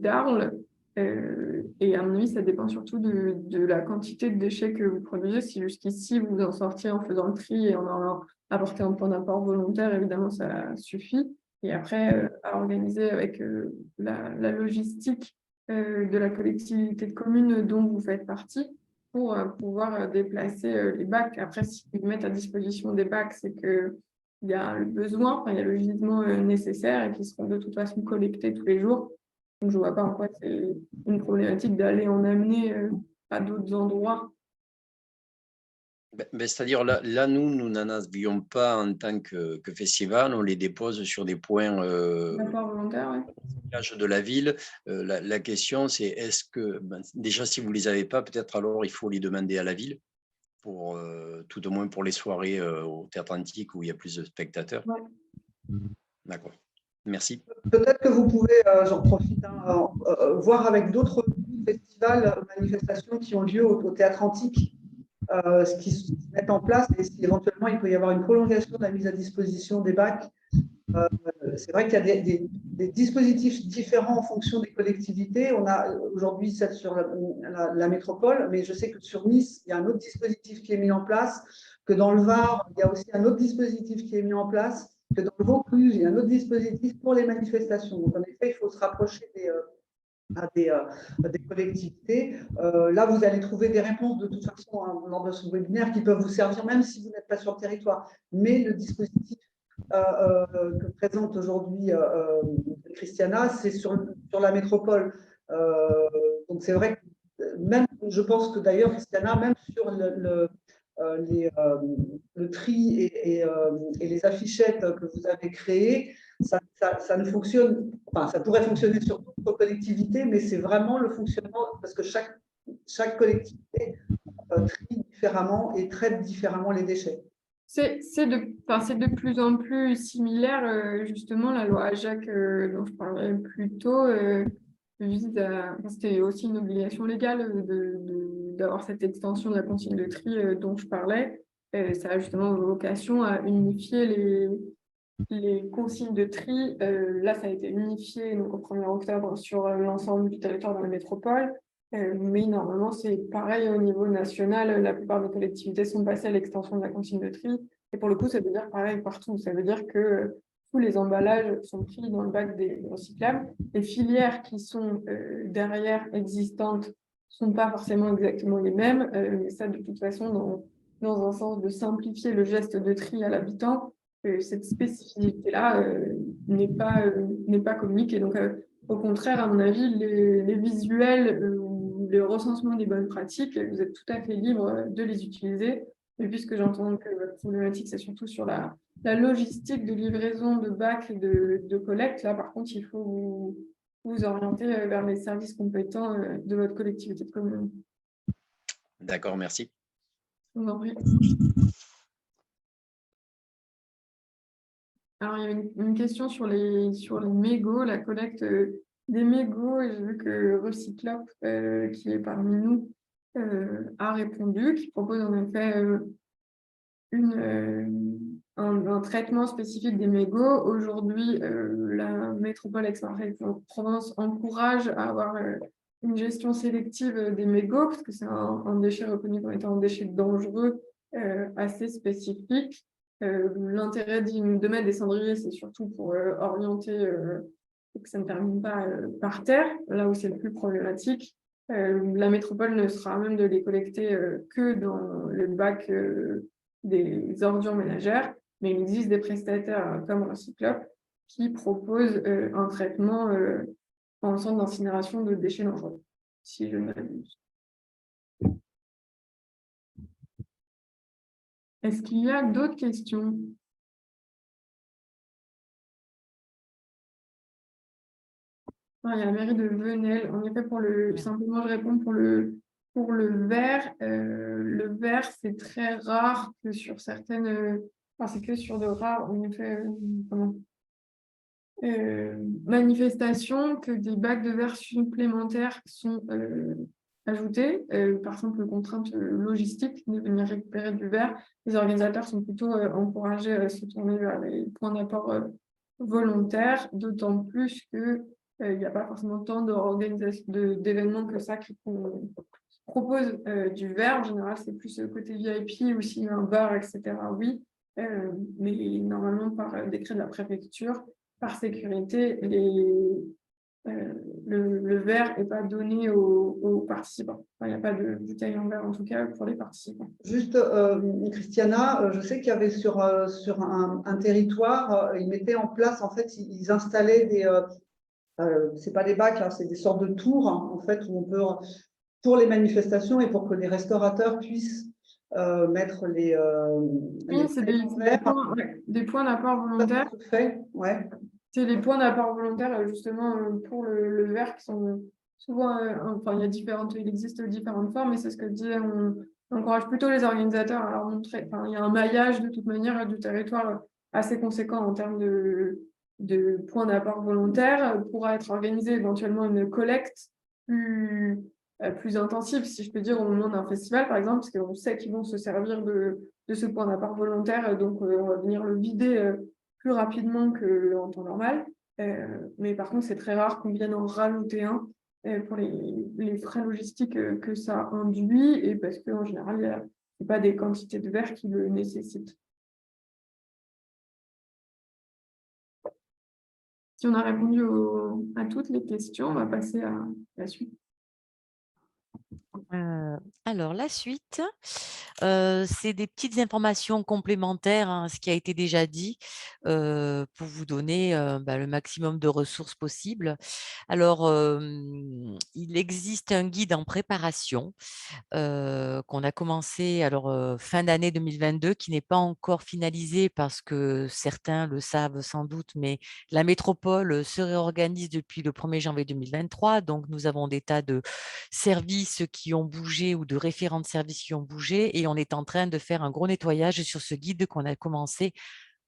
d'Arles. Et à mon avis, ça dépend surtout de la quantité de déchets que vous produisez. Si jusqu'ici, vous en sortiez en faisant le tri et en apportant un point d'apport volontaire, évidemment, ça suffit. Et après, à organiser avec la logistique de la collectivité de communes dont vous faites partie, pour pouvoir déplacer les bacs. Après, s'ils mettent à disposition des bacs, c'est qu'il y a le besoin, il y a le gisement nécessaire et qui seront de toute façon collectés tous les jours. Donc, je ne vois pas en quoi c'est une problématique d'aller en amener à d'autres endroits. C'est-à-dire, là, nous n'en avions pas en tant que festival, on les dépose sur des points D'accord, volontaire, ouais. de la ville. La question, c'est est-ce que, déjà, si vous ne les avez pas, peut-être alors il faut les demander à la ville, pour, tout au moins pour les soirées au Théâtre Antique où il y a plus de spectateurs. Ouais. D'accord. Merci. Peut-être que vous pouvez, j'en profite, voir avec d'autres festivals, manifestations qui ont lieu au Théâtre Antique, ce qui se met en place et si éventuellement il peut y avoir une prolongation de la mise à disposition des bacs. C'est vrai qu'il y a des dispositifs différents en fonction des collectivités. On a aujourd'hui celle sur la métropole, mais je sais que sur Nice, il y a un autre dispositif qui est mis en place, que dans le Var, il y a aussi un autre dispositif qui est mis en place, que dans le Vaucluse, il y a un autre dispositif pour les manifestations. Donc, en effet, il faut se rapprocher des collectivités. Là, vous allez trouver des réponses de toute façon lors de ce webinaire qui peuvent vous servir même si vous n'êtes pas sur le territoire. Mais le dispositif que présente aujourd'hui Christiana, c'est sur la métropole. Donc c'est vrai que même, je pense que d'ailleurs Christiana, même sur le tri et les affichettes que vous avez créées, ça ne fonctionne, enfin ça pourrait fonctionner sur d'autres collectivités, mais c'est vraiment le fonctionnement parce que chaque collectivité trie différemment et traite différemment les déchets. C'est de plus en plus similaire, justement, la loi AGEC dont je parlais plus tôt vise à... C'était aussi une obligation légale d'avoir cette extension de la consigne de tri dont je parlais. Ça a justement vocation à unifier les consignes de tri. Là, ça a été unifié donc, au 1er octobre sur l'ensemble du territoire de la métropole. Mais normalement, c'est pareil au niveau national. La plupart des collectivités sont passées à l'extension de la consigne de tri. Et pour le coup, ça veut dire pareil partout. Ça veut dire que tous les emballages sont pris dans le bac des recyclables. Les filières qui sont derrière existantes ne sont pas forcément exactement les mêmes. Mais ça, de toute façon, dans un sens de simplifier le geste de tri à l'habitant, cette spécificité-là n'est pas communiquée. Donc, au contraire, à mon avis, les visuels le recensement des bonnes pratiques, vous êtes tout à fait libre de les utiliser. Et puisque j'entends que votre problématique, c'est surtout sur la logistique de livraison de bacs et de collecte, là, par contre, il faut vous orienter vers les services compétents de votre collectivité de communes. D'accord, merci. Je vous en prie. Alors, il y a une question sur les mégots, la collecte des mégots, et j'ai vu que Recyclop, qui est parmi nous, a répondu, qui propose en effet un traitement spécifique des mégots. Aujourd'hui, la métropole Aix-Marseille-Provence encourage à avoir une gestion sélective des mégots, parce que c'est un déchet reconnu comme étant un déchet dangereux assez spécifique. L'intérêt de mettre des cendriers, c'est surtout pour orienter et que ça ne termine pas par terre, là où c'est le plus problématique. La métropole ne sera même de les collecter que dans le bac des ordures ménagères, mais il existe des prestataires comme Recyclop qui proposent un traitement en centre d'incinération de déchets dangereux, si je ne m'abuse. Est-ce qu'il y a d'autres questions? Il y a la mairie de Venelle. En effet, simplement, je réponds pour le vert. Le vert, c'est très rare que sur certaines. Enfin, c'est que sur de rares, en effet, manifestations que des bacs de verre supplémentaires sont ajoutés. Par exemple, contrainte logistique de venir récupérer du verre. Les organisateurs sont plutôt encouragés à se tourner vers les points d'apport volontaires, d'autant plus que il n'y a pas forcément tant d'événements que ça qui proposent du verre. En général, c'est plus côté VIP ou s'il y a un bar, etc. Oui, mais normalement, par décret de la préfecture, par sécurité, le verre n'est pas donné aux participants. Enfin, il n'y a pas de bouteille en verre, en tout cas, pour les participants. Juste, Christiana, je sais qu'il y avait sur un territoire, ils mettaient en place, en fait, ils installaient c'est pas des bacs, hein, c'est des sortes de tours, hein, en fait, où on peut, pour les manifestations et pour que les restaurateurs puissent mettre les Oui, c'est des points d'apport volontaires. Ouais. C'est les points d'apport volontaire, justement, pour le verre qui sont souvent, enfin, il existe différentes formes, et c'est ce que je disais, on encourage plutôt les organisateurs à leur montrer, enfin, il y a un maillage de toute manière du territoire assez conséquent en termes de points d'apport volontaire. Pourra être organisée éventuellement une collecte plus intensive, si je peux dire, au moment d'un festival, par exemple, parce qu'on sait qu'ils vont se servir de ce point d'apport volontaire, donc on va venir le vider plus rapidement qu'en temps normal. Mais par contre, c'est très rare qu'on vienne en rajouter un pour les frais logistiques que ça induit, et parce qu'en général, il n'y a pas des quantités de verre qui le nécessitent. Si on a répondu à toutes les questions, on va passer à la suite. Alors, la suite, c'est des petites informations complémentaires à ce qui a été déjà dit pour vous donner le maximum de ressources possibles. Alors, il existe un guide en préparation qu'on a commencé fin d'année 2022, qui n'est pas encore finalisé parce que certains le savent sans doute, mais la métropole se réorganise depuis le 1er janvier 2023. Donc, nous avons des tas de services qui ont bougé ou de référents de services qui ont bougé, et on est en train de faire un gros nettoyage sur ce guide qu'on a commencé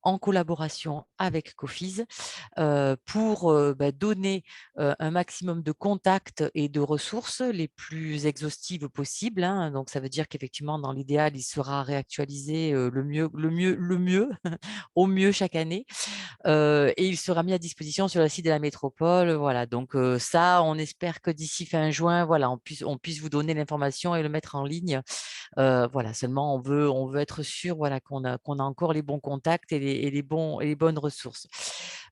en collaboration avec Coffice pour donner un maximum de contacts et de ressources les plus exhaustives possibles, hein. Donc, ça veut dire qu'effectivement, dans l'idéal, il sera réactualisé le mieux, au mieux chaque année. Et il sera mis à disposition sur le site de la métropole. Voilà, donc ça, on espère que d'ici fin juin, voilà, on puisse vous donner l'information et le mettre en ligne. Voilà, seulement on veut être sûr, voilà, qu'on a encore les bons contacts et les bonnes ressources.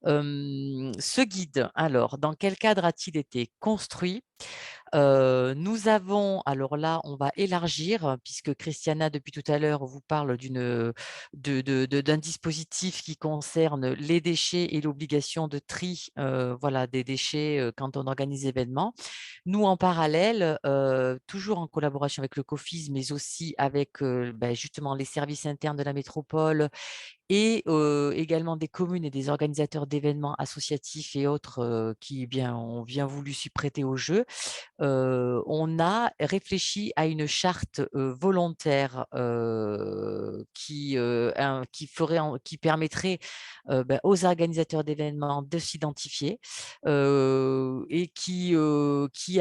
Ce guide, alors, dans quel cadre a-t-il été construit? Nous avons, alors là, on va élargir, puisque Christiana, depuis tout à l'heure, vous parle d'un dispositif qui concerne les déchets et l'obligation de tri voilà, des déchets quand on organise des événements. Nous, en parallèle, toujours en collaboration avec le COFIS, mais aussi avec justement les services internes de la métropole et également des communes et des organisateurs d'événements associatifs et autres qui ont bien voulu s'y prêter au jeu. On a réfléchi à une charte volontaire qui permettrait aux organisateurs d'événements de s'identifier et qui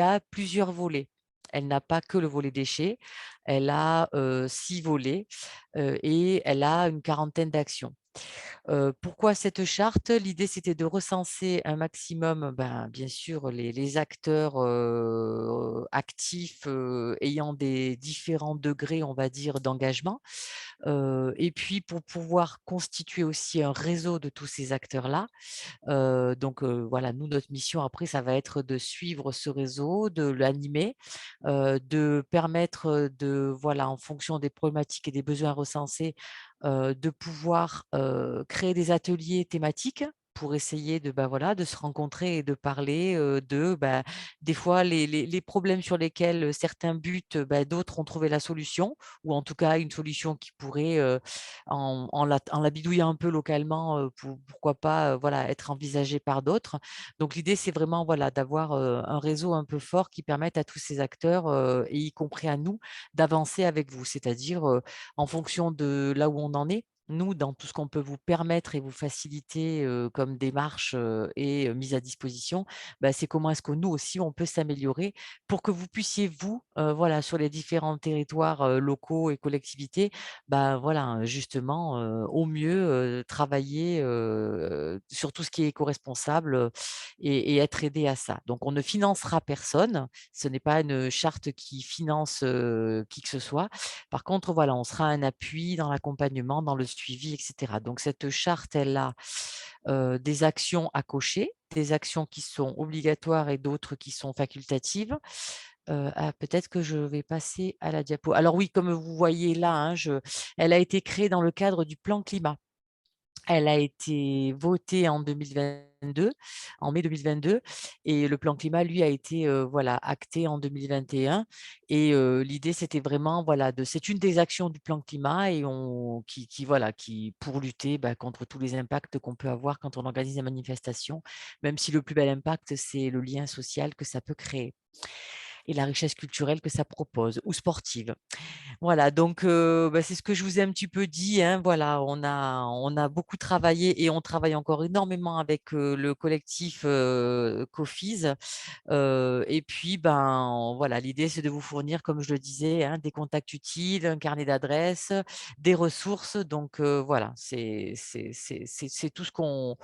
a plusieurs volets. Elle n'a pas que le volet déchets, elle a 6 volets et elle a une quarantaine d'actions. Pourquoi cette charte? L'idée, c'était de recenser un maximum, bien sûr, les acteurs actifs ayant des différents degrés, on va dire, d'engagement. Et puis, pour pouvoir constituer aussi un réseau de tous ces acteurs-là. Donc, voilà, nous, notre mission, après, ça va être de suivre ce réseau, de l'animer, de permettre voilà, en fonction des problématiques et des besoins recensés, de pouvoir créer des ateliers thématiques pour essayer de, voilà, de se rencontrer et de parler des fois, les problèmes sur lesquels certains butent, d'autres ont trouvé la solution, ou en tout cas une solution qui pourrait, en la bidouillant un peu localement, pourquoi pas voilà, être envisagée par d'autres. Donc l'idée, c'est vraiment voilà, d'avoir un réseau un peu fort qui permette à tous ces acteurs, et y compris à nous, d'avancer avec vous. C'est-à-dire, en fonction de là où on en est, nous, dans tout ce qu'on peut vous permettre et vous faciliter comme démarche et mise à disposition, c'est comment est-ce que nous aussi, on peut s'améliorer pour que vous puissiez, vous, voilà, sur les différents territoires locaux et collectivités, voilà, justement, au mieux travailler sur tout ce qui est éco-responsable et être aidé à ça. Donc, on ne financera personne. Ce n'est pas une charte qui finance qui que ce soit. Par contre, voilà, on sera un appui dans l'accompagnement, dans le suivi, etc. Donc, cette charte, elle a des actions à cocher, des actions qui sont obligatoires et d'autres qui sont facultatives. Peut-être que je vais passer à la diapo. Alors oui, comme vous voyez là, hein, elle a été créée dans le cadre du plan climat. Elle a été votée en 2022, en mai 2022, et le plan climat, lui, a été voilà, acté en 2021. Et l'idée, c'était vraiment, voilà, c'est une des actions du plan climat et qui pour lutter contre tous les impacts qu'on peut avoir quand on organise des manifestations, même si le plus bel impact, c'est le lien social que ça peut créer et la richesse culturelle que ça propose, ou sportive. Voilà, donc c'est ce que je vous ai un petit peu dit, hein, voilà, on a beaucoup travaillé et on travaille encore énormément avec le collectif COFIS. Et puis, voilà, l'idée, c'est de vous fournir, comme je le disais, hein, des contacts utiles, un carnet d'adresses, des ressources. Donc, voilà, c'est tout ce qu'on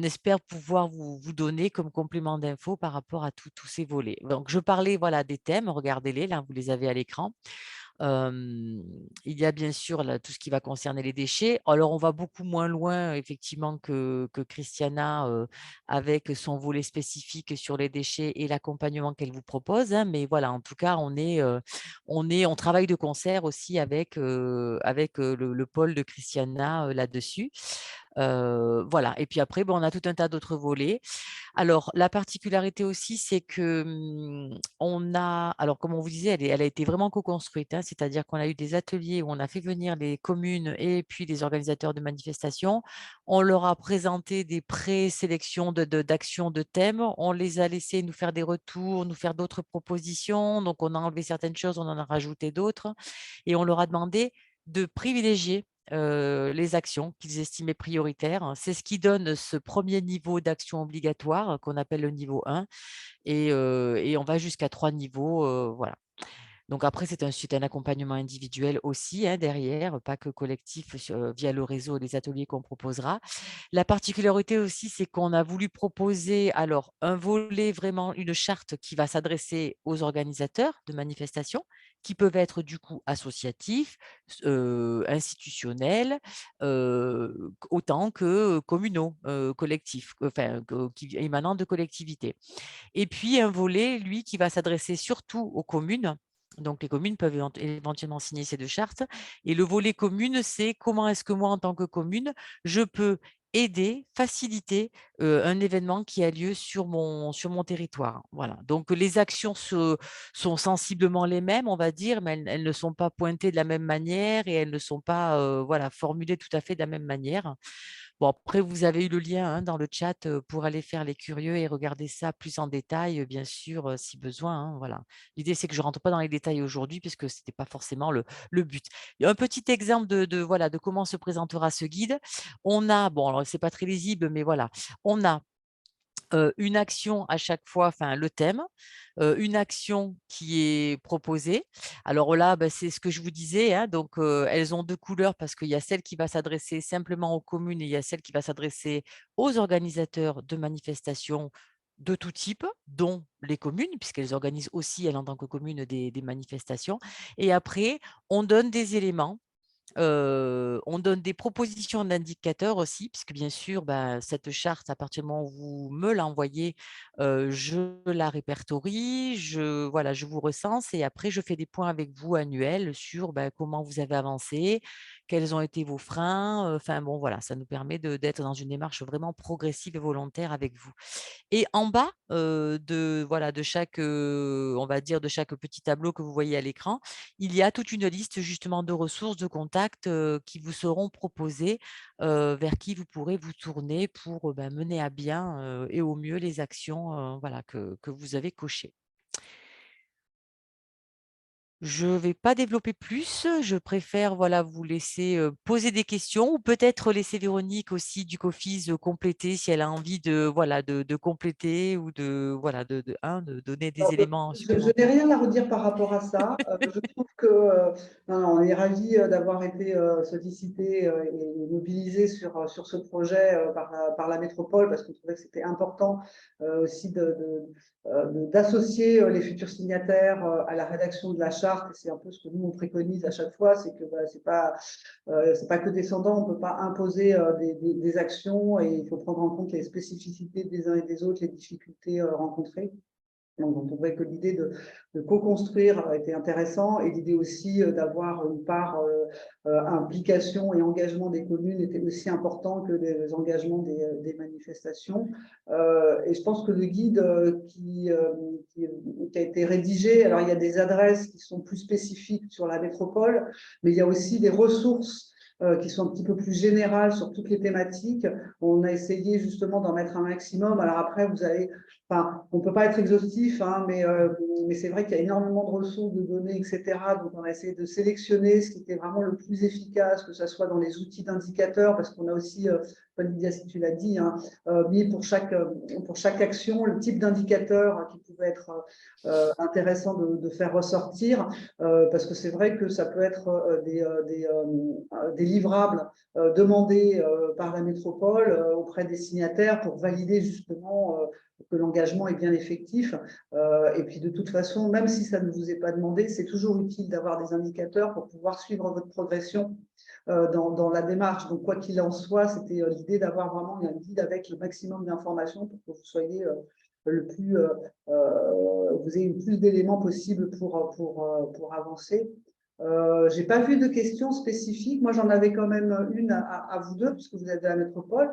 espère pouvoir vous donner comme complément d'infos par rapport à tous ces volets. Donc, je parlais voilà, des thèmes, regardez-les, là, vous les avez à l'écran. Il y a bien sûr là, tout ce qui va concerner les déchets. Alors, on va beaucoup moins loin, effectivement, que Christiana avec son volet spécifique sur les déchets et l'accompagnement qu'elle vous propose, hein. Mais voilà, en tout cas, on travaille de concert aussi avec le pôle de Christiana là-dessus. Voilà. Et puis après, on a tout un tas d'autres volets. Alors, la particularité aussi, c'est que alors comme on vous disait, elle a été vraiment co-construite, hein, c'est-à-dire qu'on a eu des ateliers où on a fait venir les communes et puis les organisateurs de manifestations. On leur a présenté des pré-sélections d'actions de thèmes. On les a laissés nous faire des retours, nous faire d'autres propositions. Donc, on a enlevé certaines choses, on en a rajouté d'autres. Et on leur a demandé de privilégier les actions qu'ils estimaient prioritaires. C'est ce qui donne ce premier niveau d'action obligatoire qu'on appelle le niveau 1 et on va jusqu'à 3 niveaux, voilà. Donc après, c'est un accompagnement individuel aussi, hein, derrière, pas que collectif via le réseau et les ateliers qu'on proposera. La particularité aussi, c'est qu'on a voulu proposer alors un volet, vraiment une charte qui va s'adresser aux organisateurs de manifestations, qui peuvent être du coup associatifs, institutionnels, autant que communaux, collectifs, enfin, qui émanant de collectivités. Et puis un volet, lui, qui va s'adresser surtout aux communes. Donc, les communes peuvent éventuellement signer ces deux chartes. Et le volet commune, c'est comment est-ce que moi, en tant que commune, je peux aider, faciliter un événement qui a lieu sur mon territoire. Voilà. Donc, les actions sont sensiblement les mêmes, on va dire, mais elles ne sont pas pointées de la même manière et elles ne sont pas voilà, formulées tout à fait de la même manière. Bon, après, vous avez eu le lien hein, dans le chat pour aller faire les curieux et regarder ça plus en détail, bien sûr, si besoin. Hein, voilà. L'idée, c'est que je ne rentre pas dans les détails aujourd'hui puisque ce n'était pas forcément le but. Il y a un petit exemple voilà, de comment se présentera ce guide. On a, bon, alors ce n'est pas très lisible, mais voilà, on a une action à chaque fois, enfin le thème, une action qui est proposée. Alors là, c'est ce que je vous disais, hein, donc elles ont deux couleurs parce qu'il y a celle qui va s'adresser simplement aux communes et il y a celle qui va s'adresser aux organisateurs de manifestations de tout type, dont les communes, puisqu'elles organisent aussi, elles en tant que communes, des manifestations. Et après, on donne des éléments On donne des propositions d'indicateurs aussi, puisque bien sûr, cette charte, à partir du moment où vous me l'envoyez, je la répertorie, je vous recense et après je fais des points avec vous annuels sur comment vous avez avancé, quels ont été vos freins. Enfin bon, voilà, ça nous permet d'être dans une démarche vraiment progressive et volontaire avec vous. Et en bas, de chaque, on va dire, de chaque petit tableau que vous voyez à l'écran, il y a toute une liste justement de ressources, de contacts, qui vous seront proposés, vers qui vous pourrez vous tourner pour, mener à bien, et au mieux les actions, voilà, que vous avez cochées. Je ne vais pas développer plus, je préfère, voilà, vous laisser, poser des questions ou peut-être laisser Véronique aussi du Coffice, compléter si elle a envie de, voilà, de compléter ou de, voilà, de donner des Alors, éléments je n'ai supplémentaires. rien à redire par rapport à ça. Je trouve que non, on est ravis d'avoir été sollicités et mobilisés sur ce projet par la métropole parce qu'on trouvait que c'était important aussi d'associer les futurs signataires à la rédaction de la charte. Et c'est un peu ce que nous on préconise à chaque fois, c'est que c'est pas que descendant, on ne peut pas imposer des actions et il faut prendre en compte les spécificités des uns et des autres, les difficultés rencontrées. Donc, on trouvait que l'idée de co-construire était intéressant et l'idée aussi d'avoir une part implication et engagement des communes était aussi important que les engagements des manifestations. Et je pense que le guide qui a été rédigé, alors il y a des adresses qui sont plus spécifiques sur la métropole, mais il y a aussi des ressources qui sont un petit peu plus générales sur toutes les thématiques. On a essayé justement d'en mettre un maximum. Alors après, vous avez Enfin, on ne peut pas être exhaustif, hein, mais c'est vrai qu'il y a énormément de ressources, de données, etc. Donc, on a essayé de sélectionner ce qui était vraiment le plus efficace, que ce soit dans les outils d'indicateurs, parce qu'on a aussi, Lydia, si tu l'as dit, hein, mis pour chaque action le type d'indicateur qui pouvait être intéressant de faire ressortir, parce que c'est vrai que ça peut être des livrables demandés par la métropole auprès des signataires pour valider justement que l'engagement est bien effectif. Et puis de toute façon, même si ça ne vous est pas demandé, c'est toujours utile d'avoir des indicateurs pour pouvoir suivre votre progression dans la démarche. Donc quoi qu'il en soit, c'était l'idée d'avoir vraiment un guide avec le maximum d'informations pour que vous soyez vous ayez le plus d'éléments possibles pour avancer. Je n'ai pas vu de questions spécifiques. Moi, j'en avais quand même une à vous deux, puisque vous êtes de la métropole.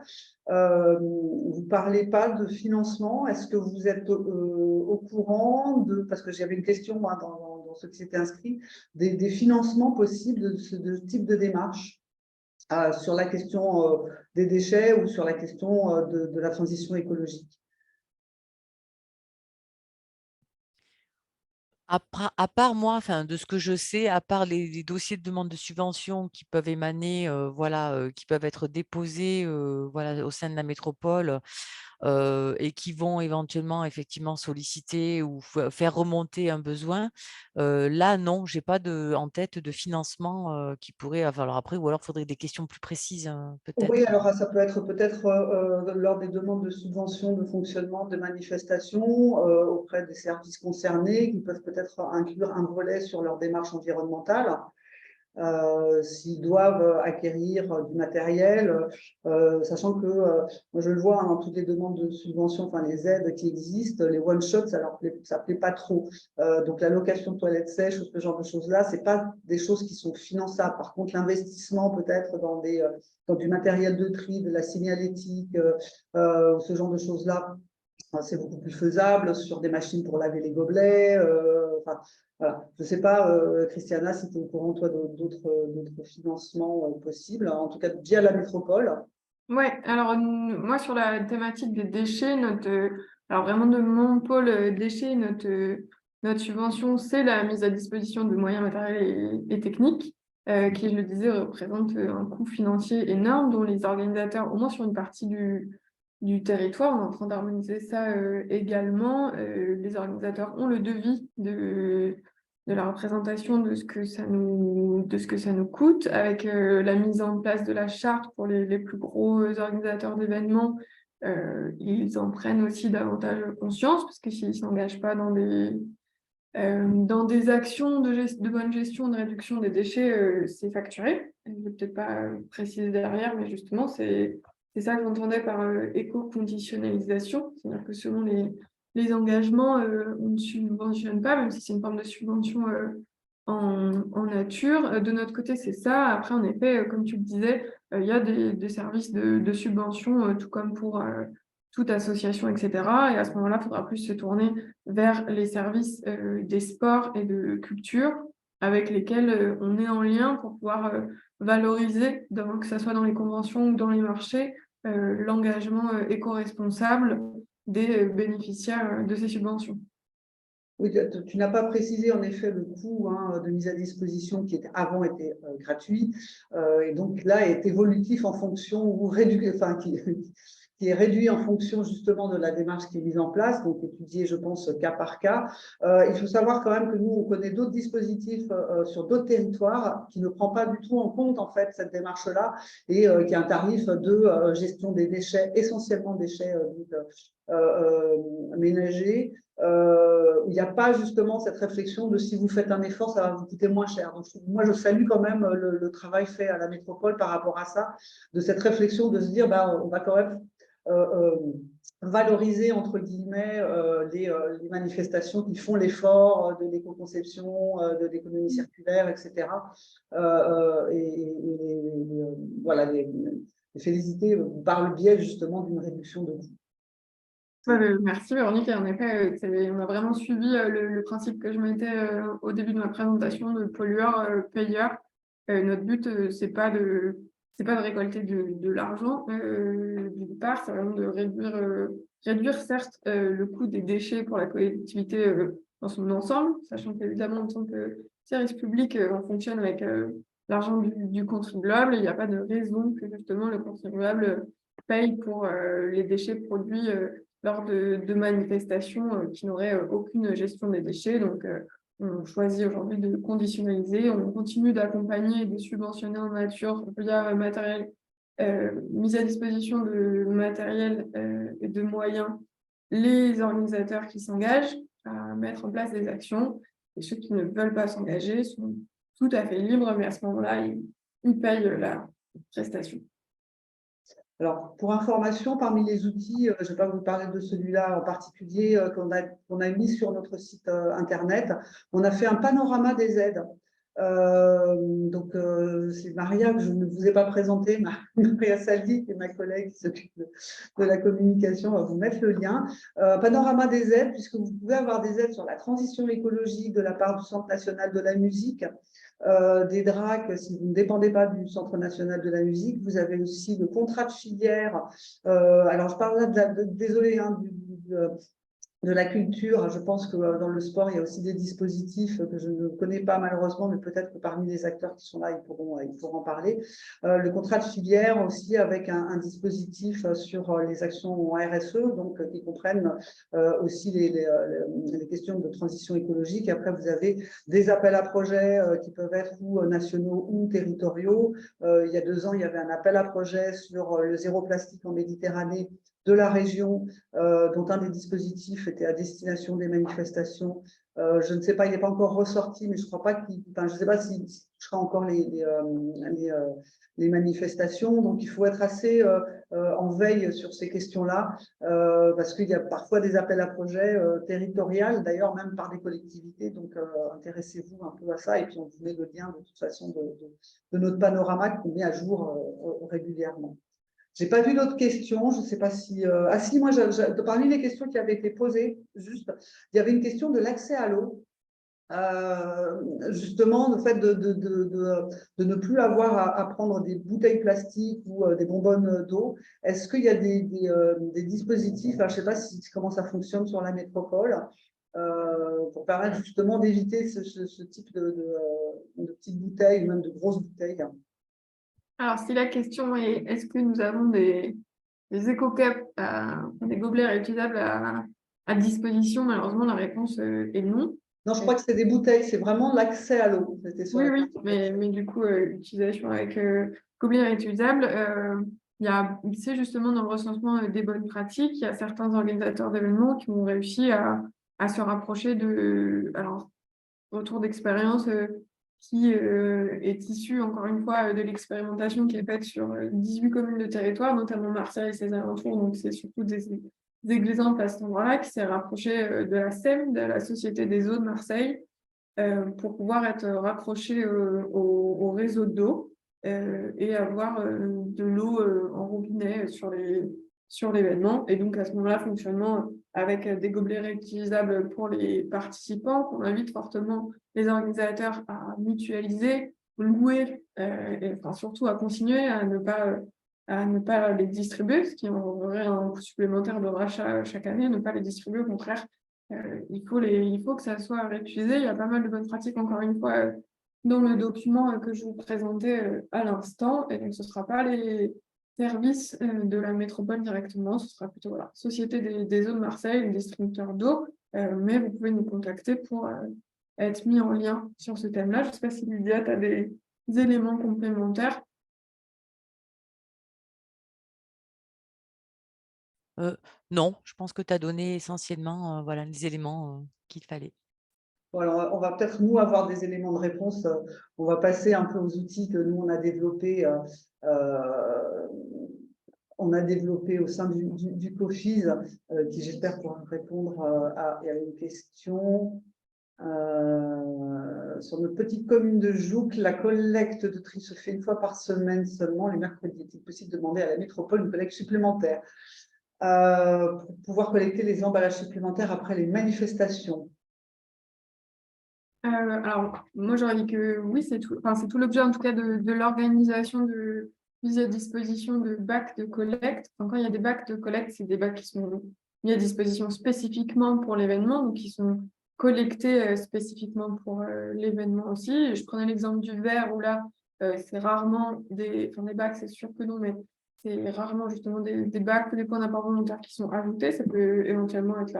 Vous ne parlez pas de financement. Est-ce que vous êtes au courant parce que j'avais une question moi, dans ce qui s'était inscrit, des financements possibles de ce type de démarche sur la question des déchets ou sur la question de la transition écologique? À part moi, enfin, de ce que je sais, à part les dossiers de demande de subvention qui peuvent émaner, voilà, qui peuvent être déposés, voilà, au sein de la métropole, et qui vont éventuellement effectivement solliciter ou faire remonter un besoin. Là, non, j'ai pas en tête de financement, qui pourrait alors après ou alors il faudrait des questions plus précises, Oui, peut-être. alors ça peut être peut-être lors des demandes de subventions de fonctionnement de manifestations auprès des services concernés qui peuvent peut-être inclure un volet sur leur démarche environnementale. S'ils doivent acquérir du matériel, sachant que moi je le vois hein, dans toutes les demandes de subventions, enfin les aides qui existent, les one-shots, ça plaît pas trop. Donc la location de toilettes sèches ou ce genre de choses-là, c'est pas des choses qui sont finançables. Par contre, l'investissement peut-être dans du matériel de tri, de la signalétique, ce genre de choses-là, c'est beaucoup plus faisable sur des machines pour laver les gobelets. Enfin, voilà. Je ne sais pas, Christiana, si tu es au courant, toi, d'autres financements possibles, en tout cas via la métropole. Ouais, alors moi sur la thématique des déchets, alors vraiment de mon pôle déchets, notre subvention, c'est la mise à disposition de moyens matériels et techniques, qui, je le disais, représente un coût financier énorme, dont les organisateurs, au moins sur une partie du territoire, on est en train d'harmoniser ça également, les organisateurs ont le devis de la représentation de ce que ça nous coûte, avec la mise en place de la charte pour les plus gros organisateurs d'événements. Ils en prennent aussi davantage conscience, parce que s'ils ne s'engagent pas Dans des actions de bonne gestion, de réduction des déchets, c'est facturé. Je ne vais peut-être pas préciser derrière, mais justement, c'est ça que j'entendais par éco-conditionnalisation. C'est-à-dire que selon les engagements, on ne subventionne pas, même si c'est une forme de subvention en nature. De notre côté, c'est ça. Après, en effet, comme tu le disais, il y a des services de subvention, tout comme pour toute association, etc. Et à ce moment-là, il faudra plus se tourner vers les services des sports et de culture avec lesquels on est en lien pour pouvoir valoriser, que ce soit dans les conventions ou dans les marchés, l'engagement éco-responsable des bénéficiaires de ces subventions. Oui, tu n'as pas précisé en effet le coût de mise à disposition qui avant était gratuit et donc là est évolutif en fonction ou réduit, enfin qui est réduit en fonction justement de la démarche qui est mise en place, donc étudié je pense cas par cas. Il faut savoir quand même que nous on connaît d'autres dispositifs sur d'autres territoires qui ne prend pas du tout en compte en fait cette démarche-là et qui a un tarif de gestion des déchets, essentiellement déchets ménagers. Il n'y a pas justement cette réflexion de si vous faites un effort, ça va vous coûter moins cher. Donc, moi, je salue quand même le travail fait à la métropole par rapport à ça, de cette réflexion de se dire, on va quand même valoriser, entre guillemets, les manifestations qui font l'effort de l'éco-conception, de l'économie circulaire, etc. Voilà, les féliciter par le biais justement d'une réduction de coûts. Merci Véronique. Et en effet, on a vraiment suivi le principe que je mettais au début de ma présentation de pollueur-payeur. Notre but, c'est pas de récolter de l'argent d'une part, c'est vraiment de réduire certes le coût des déchets pour la collectivité dans son ensemble, sachant qu'évidemment en tant que service public, on fonctionne avec l'argent du contribuable. Il n'y a pas de raison que justement le contribuable paye pour les déchets produits lors de manifestations qui n'auraient aucune gestion des déchets. Donc, on choisit aujourd'hui de conditionnaliser. On continue d'accompagner et de subventionner en nature via matériel, mise à disposition de matériel et de moyens les organisateurs qui s'engagent à mettre en place des actions. Et ceux qui ne veulent pas s'engager sont tout à fait libres, mais à ce moment-là, ils payent la prestation. Alors, pour information, parmi les outils, je ne vais pas vous parler de celui-là en particulier qu'on a mis sur notre site internet, on a fait un panorama des aides. Donc, c'est Maria que je ne vous ai pas présentée, Maria Saldi, qui est ma collègue qui s'occupe de la communication, va vous mettre le lien. Panorama des aides, puisque vous pouvez avoir des aides sur la transition écologique de la part du Centre national de la musique, des DRAC, si vous ne dépendez pas du Centre national de la musique. Vous avez aussi le contrat de filière. Alors, je parle là désolé, de la culture. Je pense que dans le sport, il y a aussi des dispositifs que je ne connais pas malheureusement, mais peut-être que parmi les acteurs qui sont là, ils pourront en parler. Le contrat de filière aussi avec un dispositif sur les actions en RSE, donc qui comprennent aussi les questions de transition écologique. Après, vous avez des appels à projets qui peuvent être ou nationaux ou territoriaux. Il y a 2 ans, il y avait un appel à projet sur le zéro plastique en Méditerranée de la région, dont un des dispositifs était à destination des manifestations. Je ne sais pas, il n'est pas encore ressorti, mais je ne crois pas je ne sais pas s'il touchera encore les manifestations. Donc, il faut être assez en veille sur ces questions-là, parce qu'il y a parfois des appels à projets territoriaux, d'ailleurs même par des collectivités. Donc, intéressez-vous un peu à ça. Et puis, on vous met le lien de toute façon de notre panorama qu'on met à jour régulièrement. Je n'ai pas vu d'autres questions. Je ne sais pas si… Ah si, moi, parmi les questions qui avaient été posées, juste, il y avait une question de l'accès à l'eau. Justement, le fait de ne plus avoir à prendre des bouteilles plastiques ou des bonbonnes d'eau. Est-ce qu'il y a des dispositifs, je ne sais pas comment ça fonctionne sur la métropole, pour permettre justement d'éviter ce type de petites bouteilles ou même de grosses bouteilles? Alors, si la question est est-ce que nous avons des éco-cups, des gobelets réutilisables à disposition, malheureusement, la réponse est non. Non, je crois que c'est des bouteilles, c'est vraiment l'accès à l'eau. Oui, mais du coup, utilisation avec gobelets réutilisables, c'est justement dans le recensement des bonnes pratiques, il y a certains organisateurs d'événements qui ont réussi à à se rapprocher de... Alors, retour d'expérience qui est issu, encore une fois, de l'expérimentation qui est faite sur 18 communes de territoire, notamment Marseille et ses alentours. Donc, c'est surtout des exemples à cet endroit-là, qui s'est rapproché de la SEM, de la Société des eaux de Marseille, pour pouvoir être raccroché au réseau d'eau et avoir de l'eau en robinet sur l'événement. Et donc, à ce moment-là, fonctionnement avec des gobelets réutilisables pour les participants, qu'on invite fortement les organisateurs à mutualiser, louer, et enfin, surtout à continuer à ne pas les distribuer, ce qui aurait un coût supplémentaire de rachat chaque année, ne pas les distribuer, au contraire. Il faut que ça soit réutilisé. Il y a pas mal de bonnes pratiques, encore une fois, dans le document que je vous présentais à l'instant. Et donc, ce ne sera pas les services de la métropole directement, ce sera plutôt la Société des eaux de Marseille, le distributeur d'eau, mais vous pouvez nous contacter pour être mis en lien sur ce thème-là. Je ne sais pas si Lydia, tu as des éléments complémentaires. Non, je pense que tu as donné essentiellement voilà, les éléments qu'il fallait. Bon, alors, on va peut-être, nous, avoir des éléments de réponse. On va passer un peu aux outils que nous, on a développés. On a développé au sein du COFIS, qui j'espère pourra répondre à une question. Sur notre petite commune de Jouques, la collecte de tri se fait une fois par semaine seulement. Les mercredis, est-il possible de demander à la métropole une collecte supplémentaire pour pouvoir collecter les emballages supplémentaires après les manifestations? Alors, moi, j'aurais dit que oui, c'est tout l'objet, en tout cas, de l'organisation de mise à disposition de bacs de collecte. Enfin, quand il y a des bacs de collecte, c'est des bacs qui sont mis à disposition spécifiquement pour l'événement, donc qui sont collectés spécifiquement pour l'événement aussi. Et je prenais l'exemple du verre, où là, c'est rarement des bacs, c'est sûr que non, mais c'est rarement justement des bacs ou des points d'apport volontaire qui sont ajoutés. Ça peut éventuellement être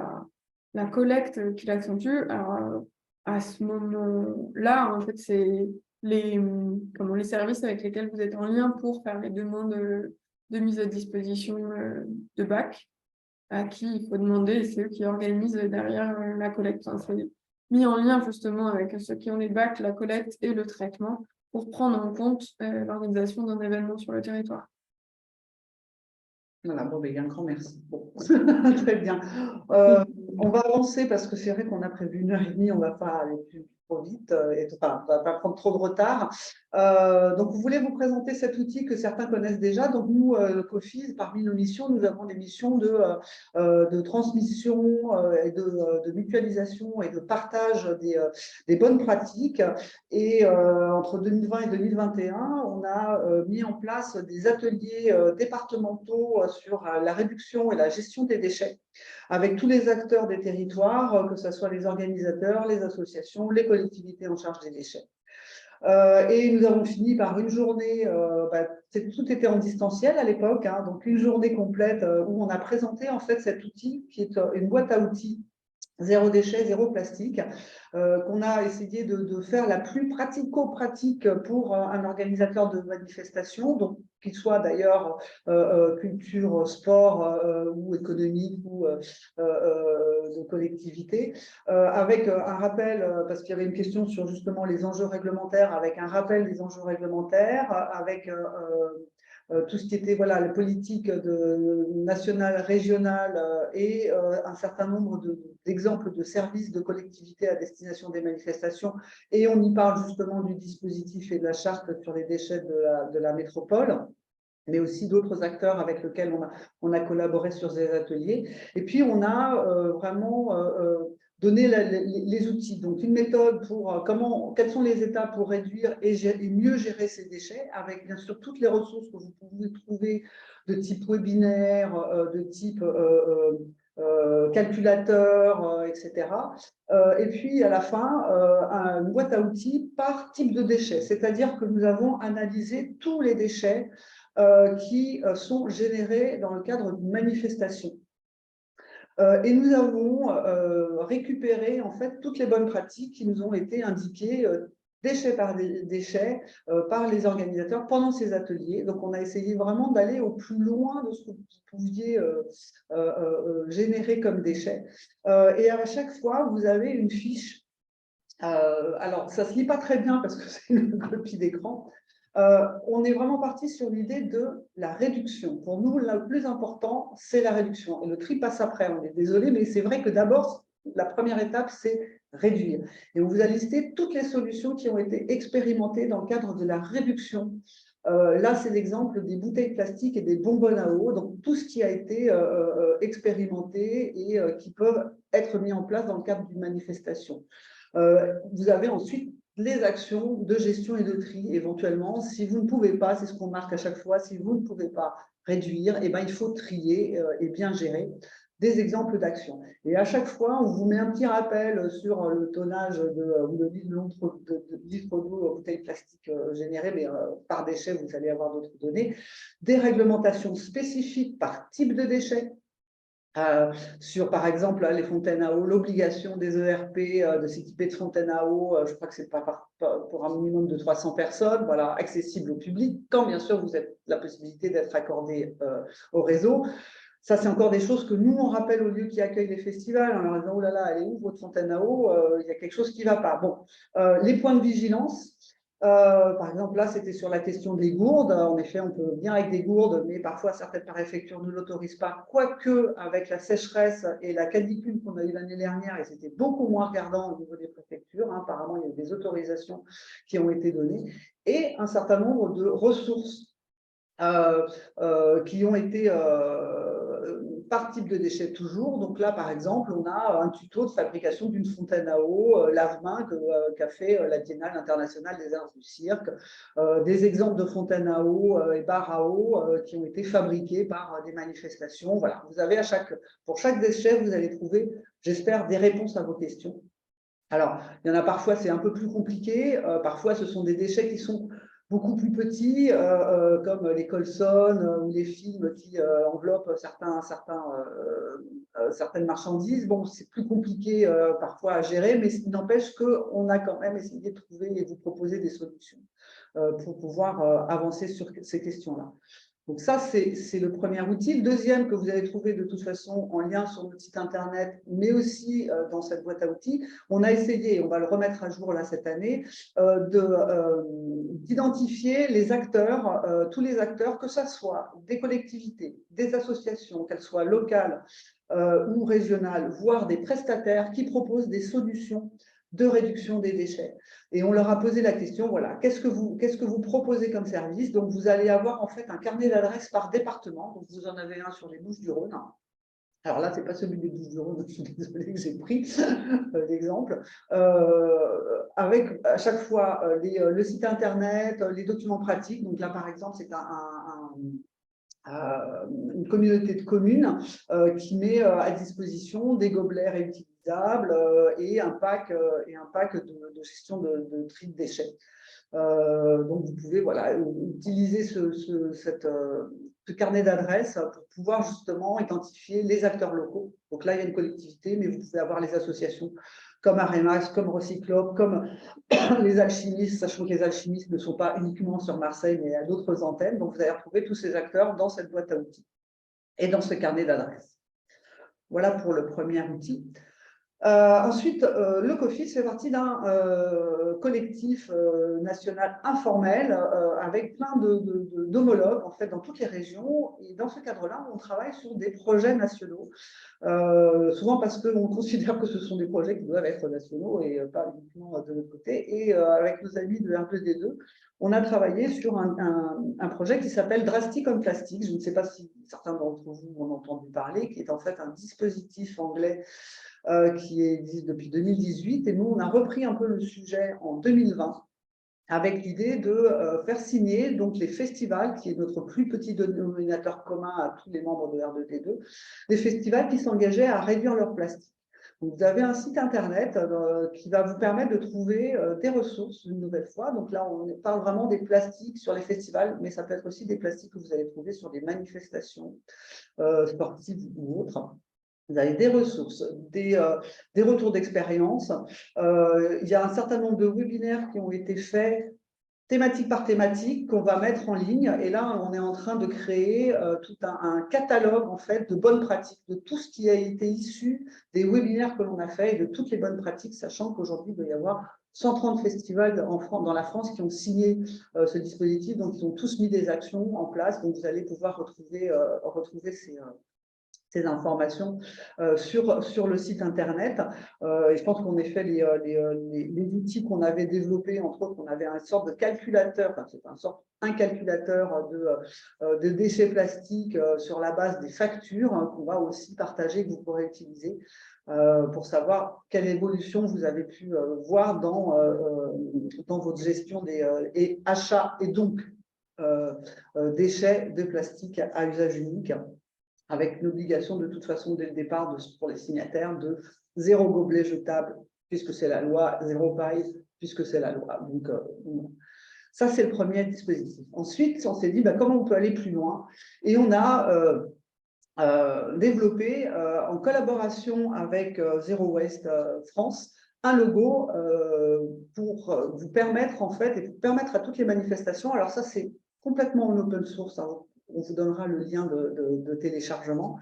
la collecte qui l'accentue. Alors, à ce moment-là, en fait, c'est les services avec lesquels vous êtes en lien pour faire les demandes de mise à disposition de bacs, à qui il faut demander, et c'est eux qui organisent derrière la collecte. Enfin, c'est mis en lien justement avec ceux qui ont les bacs, la collecte et le traitement, pour prendre en compte l'organisation d'un événement sur le territoire. Voilà, bon, un grand merci. Bon. Très bien. On va avancer parce que c'est vrai qu'on a prévu 1h30, on ne va pas aller plus trop vite, on ne va pas prendre trop de retard. Donc, vous voulez vous présenter cet outil que certains connaissent déjà. Donc, nous, le COFIS, parmi nos missions, nous avons des missions de transmission et de mutualisation et de partage des bonnes pratiques. Et entre 2020 et 2021, on a mis en place des ateliers départementaux sur la réduction et la gestion des déchets, avec tous les acteurs des territoires, que ce soit les organisateurs, les associations, les collectivités en charge des déchets. Et nous avons fini par une journée, tout était en distanciel à l'époque, hein, donc une journée complète où on a présenté en fait cet outil qui est une boîte à outils zéro déchet, zéro plastique, qu'on a essayé de faire la plus pratico-pratique pour un organisateur de manifestation, donc qu'il soit d'ailleurs culture, sport ou économique ou de collectivité, avec un rappel, parce qu'il y avait une question sur justement les enjeux réglementaires, avec un rappel des enjeux réglementaires, avec tout ce qui était les politiques nationales, régionales et un certain nombre d'exemples de services de collectivités à destination des manifestations. Et on y parle justement du dispositif et de la charte sur les déchets de la métropole, mais aussi d'autres acteurs avec lesquels on a collaboré sur ces ateliers. Et puis, on a vraiment donné les outils. Donc, une méthode pour quelles sont les étapes pour réduire et mieux gérer ces déchets, avec bien sûr toutes les ressources que vous pouvez trouver de type webinaire, de type calculateur, etc. Et puis, à la fin, une boîte à outils par type de déchets. C'est-à-dire que nous avons analysé tous les déchets qui sont générés dans le cadre d'une manifestation. Et nous avons récupéré en fait toutes les bonnes pratiques qui nous ont été indiquées déchet par déchet, par les organisateurs pendant ces ateliers. Donc, on a essayé vraiment d'aller au plus loin de ce que vous pouviez générer comme déchets. Et à chaque fois, vous avez une fiche. Alors, ça ne se lit pas très bien parce que c'est une copie d'écran. On est vraiment parti sur l'idée de la réduction. Pour nous, le plus important, c'est la réduction. Et le tri passe après, on est désolé, mais c'est vrai que d'abord, la première étape, c'est réduire. Et on vous a listé toutes les solutions qui ont été expérimentées dans le cadre de la réduction. Là, c'est l'exemple des bouteilles plastiques et des bonbonnes à eau, donc tout ce qui a été expérimenté et qui peuvent être mis en place dans le cadre d'une manifestation. Vous avez ensuite les actions de gestion et de tri, éventuellement. Si vous ne pouvez pas, c'est ce qu'on marque à chaque fois, si vous ne pouvez pas réduire, eh ben, il faut trier et bien gérer des exemples d'actions. Et à chaque fois, on vous met un petit rappel sur le tonnage ou le litre d'eau bouteilles plastiques générées, mais par déchet, vous allez avoir d'autres données. Des réglementations spécifiques par type de déchets. Sur, par exemple, les fontaines à eau, l'obligation des ERP de s'équiper de fontaines à eau, je crois que c'est pas pour un minimum de 300 personnes, voilà, accessible au public, quand bien sûr vous avez la possibilité d'être accordé au réseau. Ça, c'est encore des choses que nous, on rappelle aux lieux qui accueillent les festivals, en leur disant, oh là là, elle est où votre fontaine à eau? Il y a quelque chose qui ne va pas. Bon, les points de vigilance. Par exemple, là, c'était sur la question des gourdes. En effet, on peut bien avec des gourdes, mais parfois certaines préfectures ne l'autorisent pas. Quoique, avec la sécheresse et la canicule qu'on a eue l'année dernière, et c'était beaucoup moins regardant au niveau des préfectures, hein, apparemment, il y a eu des autorisations qui ont été données, et un certain nombre de ressources qui ont été par type de déchets toujours. Donc là, par exemple, on a un tuto de fabrication d'une fontaine à eau lave-main qu'a fait la Biennale internationale des arts du cirque, des exemples de fontaines à eau et barres à eau qui ont été fabriqués par des manifestations. Voilà, vous avez pour chaque déchet, vous allez trouver, j'espère, des réponses à vos questions. Alors, il y en a parfois, c'est un peu plus compliqué. Parfois, ce sont des déchets qui sont beaucoup plus petits, comme les colsons ou les films qui enveloppent certaines marchandises. Bon, c'est plus compliqué parfois à gérer, mais il n'empêche qu'on a quand même essayé de trouver et de vous proposer des solutions pour pouvoir avancer sur ces questions-là. Donc ça, c'est le premier outil. Le deuxième que vous allez trouver de toute façon en lien sur notre site internet, mais aussi dans cette boîte à outils, on a essayé, on va le remettre à jour là cette année, d'identifier les acteurs, tous les acteurs, que ce soit des collectivités, des associations, qu'elles soient locales ou régionales, voire des prestataires qui proposent des solutions de réduction des déchets. Et on leur a posé la question, voilà, qu'est-ce que vous proposez comme service? Donc, vous allez avoir en fait un carnet d'adresses par département. Donc, vous en avez un sur les Bouches-du-Rhône. Alors là, ce n'est pas celui des Bouches-du-Rhône, je suis désolée que j'ai pris l'exemple. Avec à chaque fois le site internet, les documents pratiques. Donc là, par exemple, c'est une communauté de communes qui met à disposition des gobelets réutilisables et un pack de gestion de tri de déchets. Donc, vous pouvez utiliser ce carnet d'adresses pour pouvoir justement identifier les acteurs locaux. Donc là, il y a une collectivité, mais vous pouvez avoir les associations comme Aremax, comme Recyclope, comme les alchimistes, sachant que les alchimistes ne sont pas uniquement sur Marseille, mais à d'autres antennes. Donc, vous allez retrouver tous ces acteurs dans cette boîte à outils et dans ce carnet d'adresses. Voilà pour le premier outil. Ensuite, le COFIS fait partie d'un collectif national informel avec plein d'homologues en fait, dans toutes les régions. Et dans ce cadre-là, on travaille sur des projets nationaux, souvent parce qu'on considère que ce sont des projets qui doivent être nationaux et pas uniquement de l'autre côté. Et avec nos amis de R2D2, on a travaillé sur un projet qui s'appelle Drastic on Plastic. Je ne sais pas si certains d'entre vous en ont entendu parler, qui est en fait un dispositif anglais qui existe depuis 2018. Et nous, on a repris un peu le sujet en 2020 avec l'idée de faire signer donc, les festivals, qui est notre plus petit dénominateur commun à tous les membres de R2D2, des festivals qui s'engageaient à réduire leur plastique. Donc, vous avez un site internet qui va vous permettre de trouver des ressources une nouvelle fois. Donc là, on parle vraiment des plastiques sur les festivals, mais ça peut être aussi des plastiques que vous allez trouver sur des manifestations sportives ou autres. vous avez des ressources, des retours d'expérience. Il y a un certain nombre de webinaires qui ont été faits thématique par thématique qu'on va mettre en ligne. Et là, on est en train de créer tout un catalogue en fait, de bonnes pratiques, de tout ce qui a été issu des webinaires que l'on a fait et de toutes les bonnes pratiques, sachant qu'aujourd'hui, il doit y avoir 130 festivals dans la France qui ont signé ce dispositif. Donc, ils ont tous mis des actions en place. Donc, vous allez pouvoir retrouver ces informations sur le site internet. Et je pense qu'en effet, les outils qu'on avait développés, entre autres, on avait une sorte de calculateur, enfin, c'est un calculateur de déchets plastiques sur la base des factures qu'on va aussi partager, que vous pourrez utiliser pour savoir quelle évolution vous avez pu voir dans votre gestion et achats et donc déchets de plastique à usage unique, avec l'obligation de toute façon dès le départ pour les signataires de 0 gobelet jetable, puisque c'est la loi, 0 paille, puisque c'est la loi. Donc, ça, c'est le premier dispositif. Ensuite, on s'est dit comment on peut aller plus loin. Et on a développé, en collaboration avec Zero Waste France, un logo pour vous permettre, en fait, et pour permettre à toutes les manifestations, alors ça, c'est complètement en open source, hein, on vous donnera le lien de téléchargement,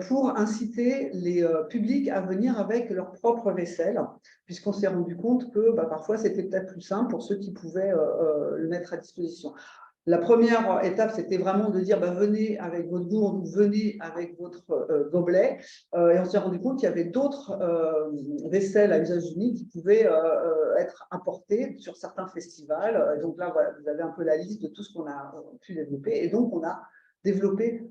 pour inciter les publics à venir avec leur propre vaisselle, puisqu'on s'est rendu compte que parfois c'était peut-être plus simple pour ceux qui pouvaient le mettre à disposition. La première étape, c'était vraiment de dire venez avec votre gourde ou venez avec votre gobelet. Et on s'est rendu compte qu'il y avait d'autres vaisselles à usage unique qui pouvaient être apportées sur certains festivals. Et donc là, voilà, vous avez un peu la liste de tout ce qu'on a pu développer. Et donc, on a développé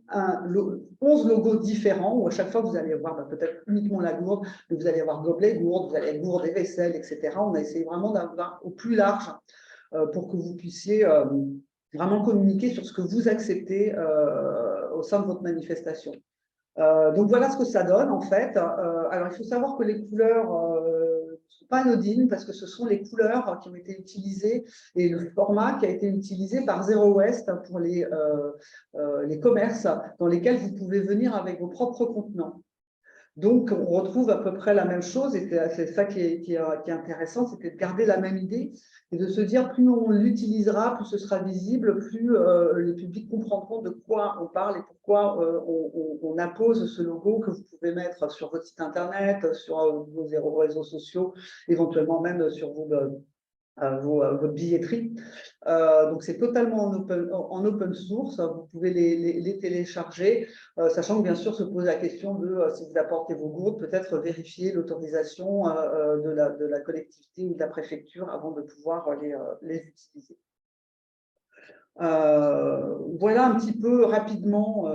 11 logos différents où à chaque fois, vous allez avoir peut-être uniquement la gourde, mais vous allez avoir gobelet, gourde, vous allez avoir gourde et vaisselle, etc. On a essayé vraiment d'avoir au plus large pour que vous puissiez vraiment communiquer sur ce que vous acceptez au sein de votre manifestation. Donc voilà ce que ça donne en fait. Alors il faut savoir que les couleurs ne sont pas anodines parce que ce sont les couleurs qui ont été utilisées et le format qui a été utilisé par Zero Waste pour les commerces dans lesquels vous pouvez venir avec vos propres contenants. Donc, on retrouve à peu près la même chose, et c'est ça qui est intéressant, c'était de garder la même idée et de se dire plus on l'utilisera, plus ce sera visible, plus les publics comprendront de quoi on parle et pourquoi on appose ce logo que vous pouvez mettre sur votre site internet, sur vos réseaux sociaux, éventuellement même sur votre billetterie. Donc, c'est totalement en open source. Vous pouvez les télécharger, sachant que, bien sûr, se pose la question de si vous apportez vos gourdes, peut-être vérifier l'autorisation de la collectivité ou de la préfecture avant de pouvoir les utiliser. Voilà un petit peu rapidement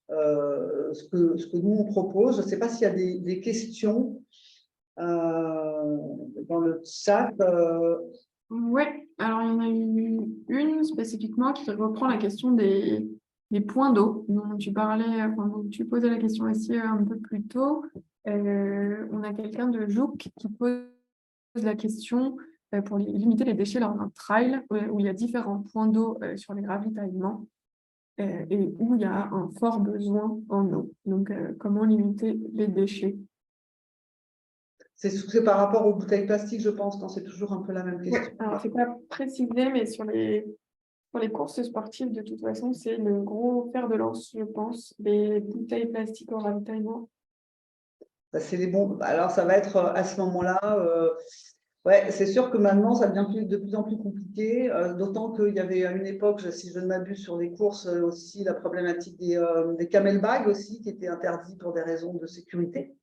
ce que nous on propose. Je ne sais pas s'il y a des questions dans le chat. Oui, alors il y en a eu une spécifiquement qui reprend la question des points d'eau dont tu parlais, enfin, dont tu posais la question aussi un peu plus tôt. On a quelqu'un de Jouk qui pose la question pour limiter les déchets lors d'un trail où il y a différents points d'eau sur les ravitaillements et où il y a un fort besoin en eau. Donc, comment limiter les déchets? C'est par rapport aux bouteilles plastiques, je pense, non, c'est toujours un peu la même question. Alors, c'est pas précisé, mais sur les courses sportives, de toute façon, c'est le gros fer de lance, je pense, les bouteilles plastiques au ravitaillement. C'est les bons. Alors, ça va être à ce moment-là. Ouais, c'est sûr que maintenant, ça devient de plus en plus compliqué, d'autant qu'il y avait à une époque, si je ne m'abuse, sur les courses aussi, la problématique des camel bags aussi, qui étaient interdits pour des raisons de sécurité.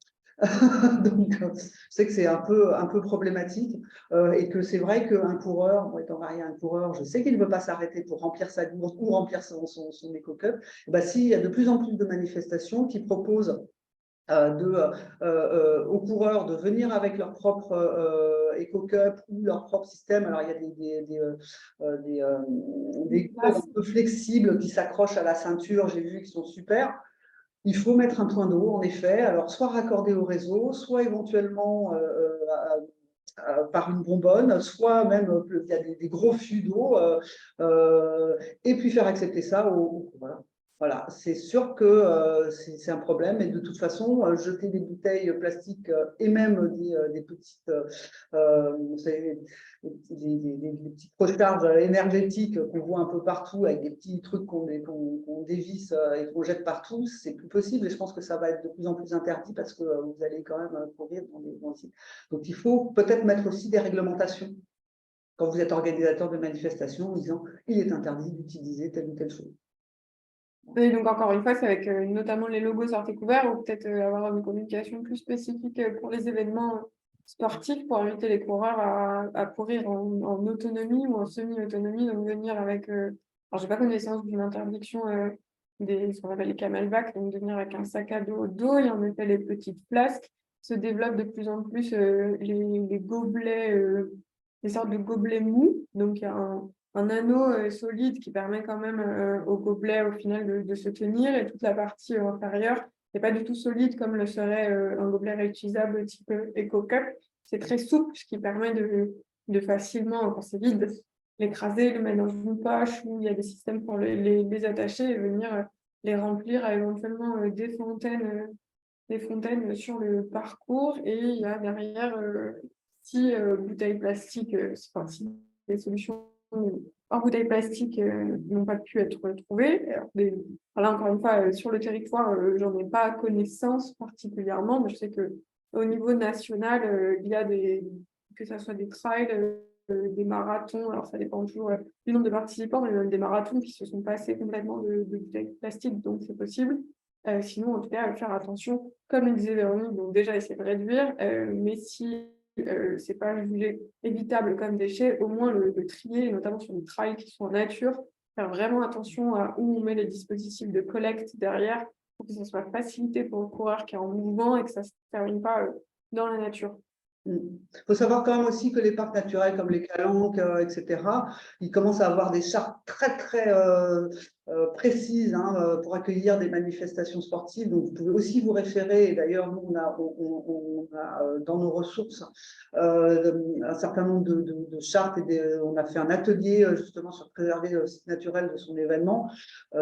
Donc, je sais que c'est un peu problématique et que c'est vrai qu'un coureur, moi étant marié à un coureur, je sais qu'il ne veut pas s'arrêter pour remplir sa gourde ou remplir son éco-cup. S'il y a de plus en plus de manifestations qui proposent aux coureurs de venir avec leur propre éco-cup ou leur propre système. Alors, il y a des cordes un peu flexibles qui s'accrochent à la ceinture, j'ai vu qu'ils sont super. Il faut mettre un point d'eau, en effet, alors soit raccordé au réseau, soit éventuellement par une bonbonne, soit même il y a des gros fûts d'eau, et puis faire accepter ça voilà. Voilà, c'est sûr que c'est un problème et de toute façon, jeter des bouteilles plastiques et même des petites, vous savez, des petites recharges énergétiques qu'on voit un peu partout avec des petits trucs qu'on dévisse et qu'on jette partout, c'est plus possible et je pense que ça va être de plus en plus interdit parce que vous allez quand même courir dans les sites. Donc il faut peut-être mettre aussi des réglementations quand vous êtes organisateur de manifestations en disant il est interdit d'utiliser telle ou telle chose. Et donc, encore une fois, c'est avec notamment les logos sorties couverts ou peut-être avoir une communication plus spécifique pour les événements sportifs pour inviter les coureurs à courir en autonomie ou en semi-autonomie, donc venir avec. Alors, je n'ai pas connaissance d'une interdiction ce qu'on appelle les camelbacks, donc de venir avec un sac à dos au dos et en effet les petites flasques. Se développent de plus en plus les gobelets, des sortes de gobelets mous. Donc, il y a un anneau solide qui permet quand même au gobelet au final de se tenir et toute la partie inférieure n'est pas du tout solide comme le serait un gobelet réutilisable type EcoCup. C'est très souple, ce qui permet de facilement, quand c'est vide, l'écraser, le mettre dans une poche où il y a des systèmes pour les attacher et venir les remplir à éventuellement des fontaines sur le parcours. Et il y a derrière 6 bouteilles plastiques, enfin 6 des solutions en bouteilles plastiques n'ont pas pu être trouvées. Alors, là, encore une fois, sur le territoire, j'en ai pas connaissance particulièrement, mais je sais qu'au niveau national, il y a que ce soit des trails, des marathons, alors ça dépend toujours du nombre de participants, mais même des marathons qui se sont passés complètement de bouteilles plastiques, donc c'est possible. Sinon, en tout cas, faire attention, comme le disait Véronique, donc déjà essayer de réduire, mais si c'est pas jugé évitable comme déchet, au moins le trier, notamment sur les trails qui sont en nature, faire vraiment attention à où on met les dispositifs de collecte derrière pour que ça soit facilité pour le coureur qui est en mouvement et que ça ne se termine pas dans la nature. Il faut savoir quand même aussi que les parcs naturels comme les Calanques, etc., ils commencent à avoir des chartes très, très précises pour accueillir des manifestations sportives. Donc, vous pouvez aussi vous référer, et d'ailleurs, nous, on a dans nos ressources un certain nombre de chartes. On a fait un atelier justement sur préserver le site naturel de son événement.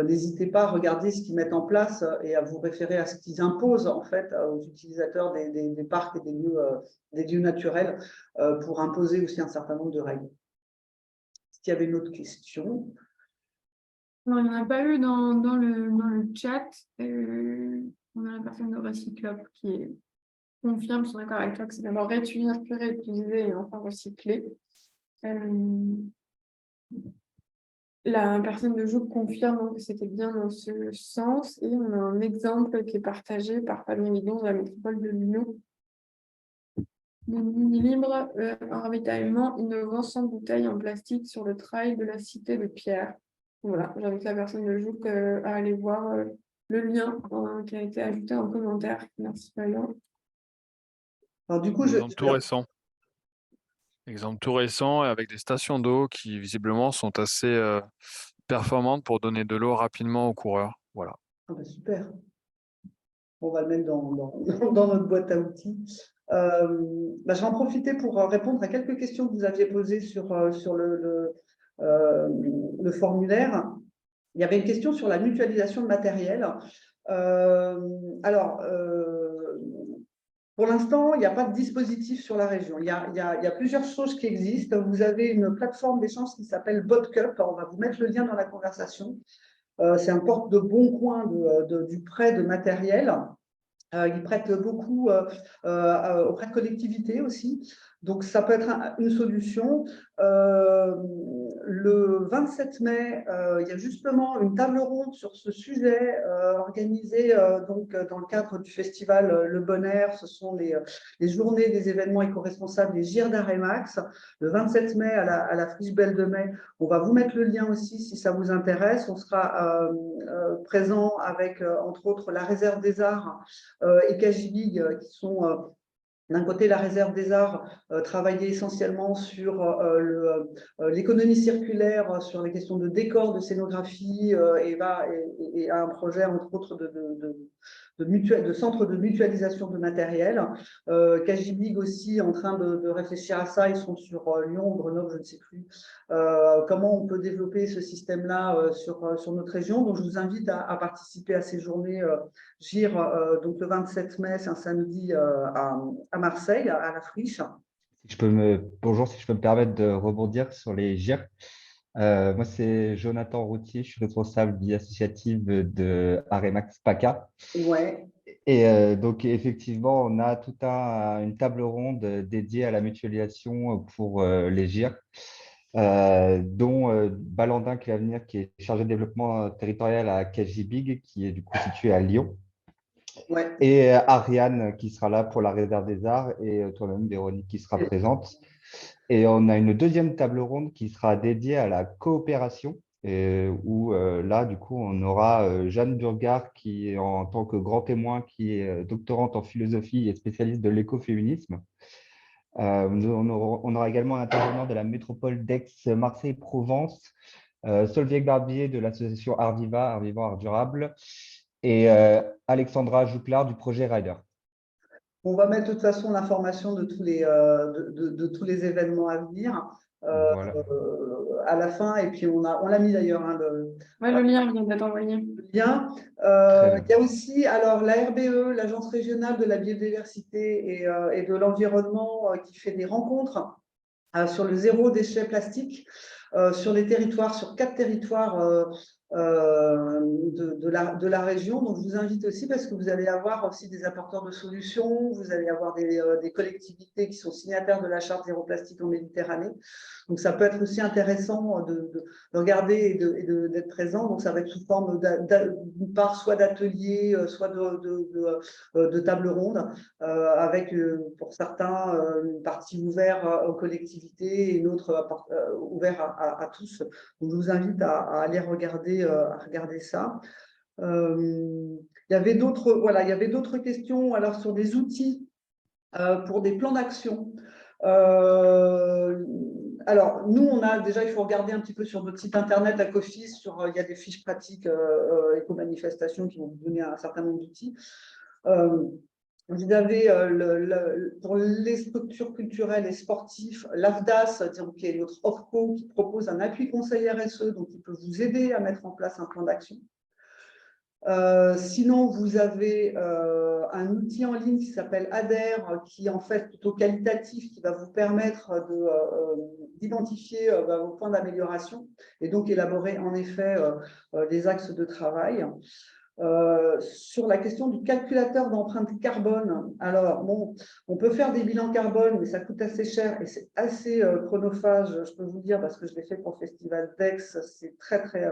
N'hésitez pas à regarder ce qu'ils mettent en place et à vous référer à ce qu'ils imposent en fait aux utilisateurs des parcs et des lieux naturels pour imposer aussi un certain nombre de règles. Est-ce qu'il y avait une autre question? Non, il n'y en a pas eu dans le chat. On a la personne de Recyclop qui confirme son accord avec toi que c'est d'abord réutiliser, puis réutiliser et enfin recycler. La personne de Joug confirme que c'était bien dans ce sens et on a un exemple qui est partagé par Fabien Lidon de la métropole de Lyon. Le mini-libre, un ravitaillement innovant sans bouteille en plastique sur le trail de la cité de Pierre. Voilà, j'invite la personne de Joug à aller voir le lien qui a été ajouté en commentaire. Merci Fabien. Alors du coup, Exemple tout récent avec des stations d'eau qui visiblement sont assez performantes pour donner de l'eau rapidement aux coureurs. Voilà. Ah bah super. On va le mettre dans notre boîte à outils. Je vais en profiter pour répondre à quelques questions que vous aviez posées sur le formulaire. Il y avait une question sur la mutualisation de matériel. Pour l'instant, il n'y a pas de dispositif sur la région. Il y a plusieurs choses qui existent. Vous avez une plateforme d'échange qui s'appelle BotCup. On va vous mettre le lien dans la conversation. C'est un porte de bon coin du prêt de matériel. Ils prêtent beaucoup auprès de collectivités aussi. Donc, ça peut être une solution. Le 27 mai, il y a justement une table ronde sur ce sujet organisée donc, dans le cadre du festival Le Bon Air. Ce sont les journées des événements éco-responsables des GIR d'Aremax. Le 27 mai, à la Friche Belle de Mai, on va vous mettre le lien aussi si ça vous intéresse. On sera présent avec, entre autres, la Réserve des Arts et Cagibig, qui sont d'un côté la Réserve des Arts, travailler essentiellement sur l'économie circulaire, sur les questions de décor, de scénographie, et a un projet entre autres de centres de mutualisation de matériel. Cagibig aussi en train de réfléchir à ça. Ils sont sur Lyon, Grenoble, je ne sais plus. Comment on peut développer ce système-là sur notre région. Donc, je vous invite à participer à ces journées GIR, donc le 27 mai, c'est un samedi à Marseille, à la Friche. Bonjour, si je peux me permettre de rebondir sur les GIR. Moi, c'est Jonathan Routier, je suis responsable vie associative de Aremax PACA. Ouais. Et donc, effectivement, on a une table ronde dédiée à la mutualisation pour les GIR, dont Balandin Clavenir, qui est chargé de développement territorial à Cagibig, qui est du coup situé à Lyon. Ouais. Et Ariane qui sera là pour la réserve des arts et toi-même, Véronique, qui sera présente. Et on a une deuxième table ronde qui sera dédiée à la coopération, où là, du coup, on aura Jeanne Burgard qui, en tant que grand témoin, qui est doctorante en philosophie et spécialiste de l'écoféminisme. On aura également un intervenant de la métropole d'Aix-Marseille-Provence, Solveig Barbier de l'association Arviva, Art Durable, et Alexandra Jouclard du projet Rider. On va mettre de toute façon l'information de tous tous les événements à venir Voilà. à la fin. Et puis, on l'a mis d'ailleurs, hein, Ouais, le lien vient d'être envoyé. le lien. Très bien. Il y a aussi alors, la RBE, l'Agence régionale de la biodiversité et de l'environnement, qui fait des rencontres sur le zéro déchet plastique sur les territoires, sur 4 territoires de la région. Donc, je vous invite aussi parce que vous allez avoir aussi des apporteurs de solutions, vous allez avoir des collectivités qui sont signataires de la charte zéro plastique en Méditerranée. Donc, ça peut être aussi intéressant de regarder et d'être présent. Donc, ça va être sous forme d'une part soit d'ateliers, soit de table ronde, avec pour certains une partie ouverte aux collectivités et une autre ouverte à tous. Donc, je vous invite à aller regarder ça. Il y avait d'autres questions alors sur des outils pour des plans d'action. Alors, nous, il faut regarder un petit peu sur notre site internet à COFIS, il y a des fiches pratiques éco-manifestations qui vont vous donner un certain nombre d'outils. Vous avez pour les structures culturelles et sportives, l'AFDAS, qui est notre OFCO, qui propose un appui conseil RSE, donc il peut vous aider à mettre en place un plan d'action. Sinon, vous avez un outil en ligne qui s'appelle ADER, qui est en fait plutôt qualitatif, qui va vous permettre d'identifier vos points d'amélioration et donc élaborer en effet les axes de travail. Sur la question du calculateur d'empreinte carbone, alors bon, on peut faire des bilans carbone, mais ça coûte assez cher et c'est assez chronophage, je peux vous dire, parce que je l'ai fait pour le Festival d'Aix, c'est très très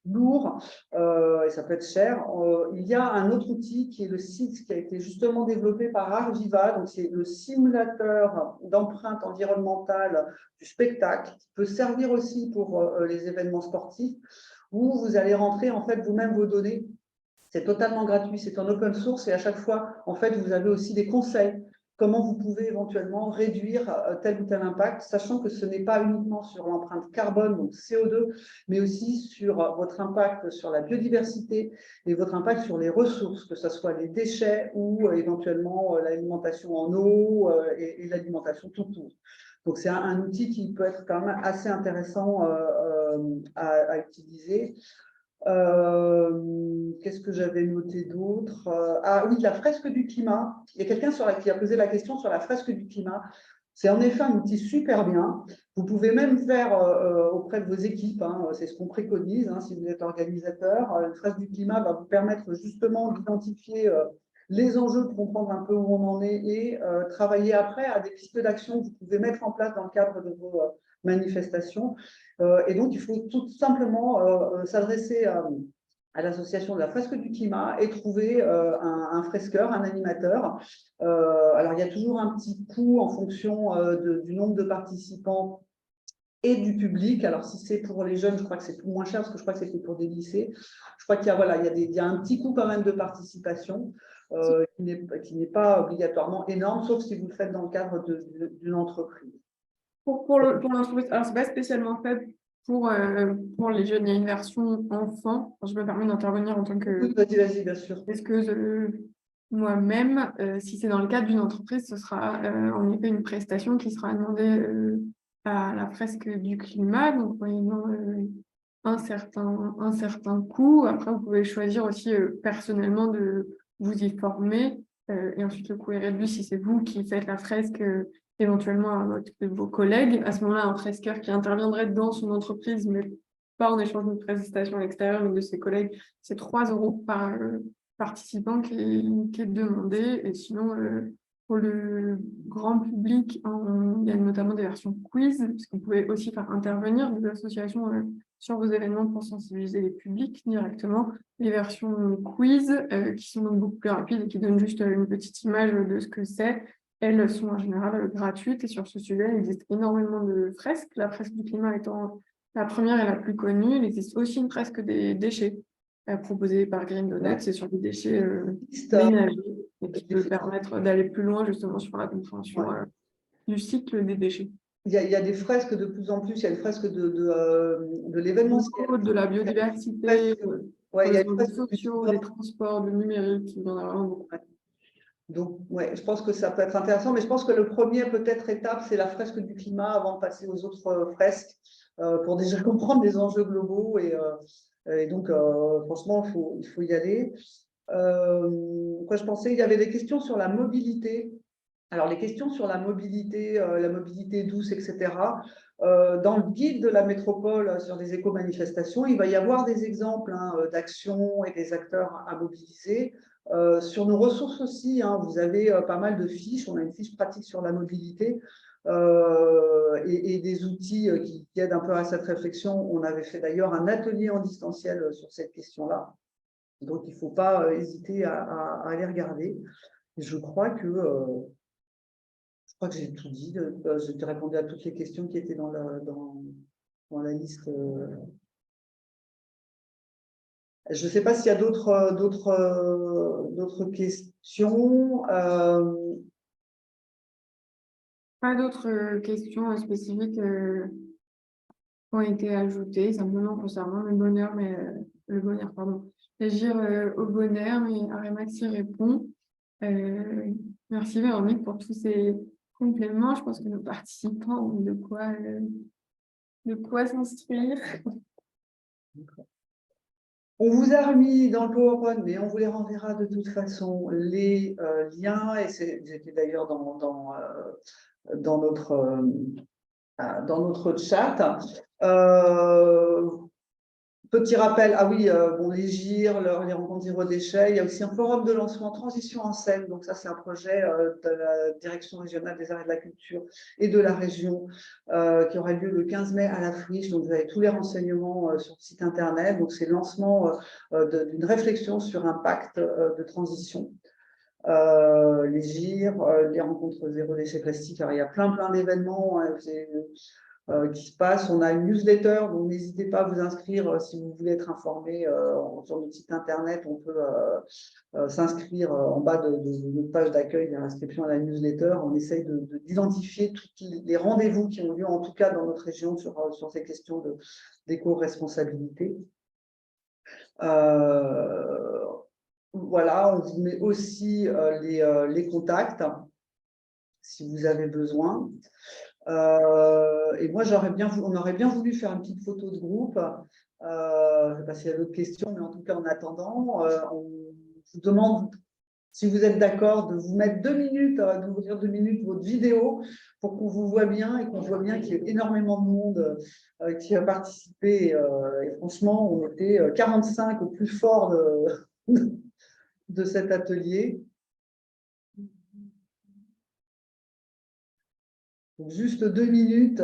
lourd et ça peut être cher. Il y a un autre outil qui est le site qui a été justement développé par Arviva, donc c'est le simulateur d'empreinte environnementale du spectacle, qui peut servir aussi pour les événements sportifs, où vous allez rentrer en fait vous-même vos données. C'est totalement gratuit, c'est en open source et à chaque fois, en fait, vous avez aussi des conseils. Comment vous pouvez éventuellement réduire tel ou tel impact, sachant que ce n'est pas uniquement sur l'empreinte carbone, donc CO2, mais aussi sur votre impact sur la biodiversité et votre impact sur les ressources, que ce soit les déchets ou éventuellement l'alimentation en eau et l'alimentation tout court. Donc, c'est un outil qui peut être quand même assez intéressant à utiliser. Qu'est-ce que j'avais noté d'autre? Ah oui, la fresque du climat. Il y a quelqu'un qui a posé la question sur la fresque du climat. C'est en effet un outil super bien. Vous pouvez même faire auprès de vos équipes, hein, c'est ce qu'on préconise, hein, si vous êtes organisateur. Une fresque du climat va vous permettre justement d'identifier les enjeux pour comprendre un peu où on en est et travailler après à des pistes d'action que vous pouvez mettre en place dans le cadre de vos manifestations. Et donc, il faut tout simplement s'adresser à l'association de la fresque du climat et trouver un fresqueur, un animateur. Alors, il y a toujours un petit coût en fonction du nombre de participants et du public. Alors, si c'est pour les jeunes, je crois que c'est moins cher parce que je crois que c'était pour des lycées. Je crois qu'il y a, voilà, il y a un petit coût quand même de participation qui n'est pas obligatoirement énorme, sauf si vous le faites dans le cadre d'une entreprise. Pour l'entreprise, alors c'est pas spécialement fait pour les jeunes, il y a une version enfant. Enfin, je me permets d'intervenir en tant que Oui, vas-y, bien sûr. esqueuse moi-même. Si c'est dans le cadre d'une entreprise, ce sera en effet une prestation qui sera demandée à la fresque du climat, donc moyennant un certain coût. Après, vous pouvez choisir aussi personnellement de vous y former. Et ensuite, le coût est réduit si c'est vous qui faites la fresque, éventuellement à votre de vos collègues. À ce moment-là, un fresqueur qui interviendrait dans son entreprise, mais pas en échange d'une prestation extérieure, mais de ses collègues, c'est 3 € par participant qui est demandé. Et sinon, pour le grand public, il y a notamment des versions quiz, puisque vous pouvez aussi faire intervenir des associations sur vos événements pour sensibiliser les publics directement. Les versions quiz, qui sont donc beaucoup plus rapides et qui donnent juste une petite image de ce que c'est, elles sont en général gratuites. Et sur ce sujet, il existe énormément de fresques. La fresque du climat étant la première et la plus connue. Il existe aussi une fresque des déchets proposée par Green Donuts, c'est sur des déchets ménagers et qui peut permettre d'aller plus loin justement sur la compréhension du cycle des déchets. Il y a des fresques de plus en plus, il y a une fresque de l'événementiel. De la biodiversité, Ouais, il y a des une réseaux fresque sociaux, des transports, du numérique, il y en a vraiment beaucoup. Donc, ouais, je pense que ça peut être intéressant, mais je pense que le premier peut-être étape, c'est la fresque du climat avant de passer aux autres fresques pour déjà comprendre les enjeux globaux. Et donc, franchement, il faut y aller. Quoi, je pensais, il y avait des questions sur la mobilité. Alors, les questions sur la mobilité douce, etc. Dans le guide de la métropole sur les éco-manifestations, il va y avoir des exemples d'actions et des acteurs à mobiliser. Sur nos ressources aussi, vous avez pas mal de fiches. On a une fiche pratique sur la mobilité et des outils qui aident un peu à cette réflexion. On avait fait d'ailleurs un atelier en distanciel sur cette question-là. Donc, il ne faut pas hésiter à aller regarder. Je crois que j'ai tout dit. J'ai répondu à toutes les questions qui étaient dans la liste. Je ne sais pas s'il y a d'autres questions. Pas d'autres questions spécifiques ont été ajoutées, simplement concernant le bonheur, pardon. Agir au bonheur, mais Aremax y répond. Merci Véronique pour tous ces compléments. Je pense que nos participants ont de quoi s'instruire. On vous a remis dans le PowerPoint, mais on vous les renverra de toute façon les liens, et j'étais d'ailleurs dans notre chat. Petit rappel, les GIR, les rencontres zéro déchet. Il y a aussi un forum de lancement Transition en Seine. Donc ça, c'est un projet de la Direction régionale des arts et de la culture et de la région qui aura lieu le 15 mai à la Friche. Donc vous avez tous les renseignements sur le site internet. Donc c'est le lancement d'une réflexion sur un pacte de transition. Les GIR, les rencontres zéro déchet plastique. Alors il y a plein d'événements. Qui se passe. On a une newsletter, donc n'hésitez pas à vous inscrire si vous voulez être informé sur notre site internet. On peut s'inscrire en bas de notre page d'accueil, il y a l'inscription à la newsletter. On essaye d'identifier tous les rendez-vous qui ont lieu, en tout cas dans notre région, sur ces questions d'éco-responsabilité. Voilà, on vous met aussi les contacts si vous avez besoin. Et moi, on aurait bien voulu faire une petite photo de groupe. Je ne sais pas s'il y a d'autres questions, mais en tout cas, en attendant, on vous demande, si vous êtes d'accord, de vous mettre 2 minutes, d'ouvrir 2 minutes votre vidéo pour qu'on vous voit bien et qu'on voit bien qu'il y a énormément de monde qui a participé. Et franchement, on était 45 au plus fort de cet atelier. Donc, juste 2 minutes,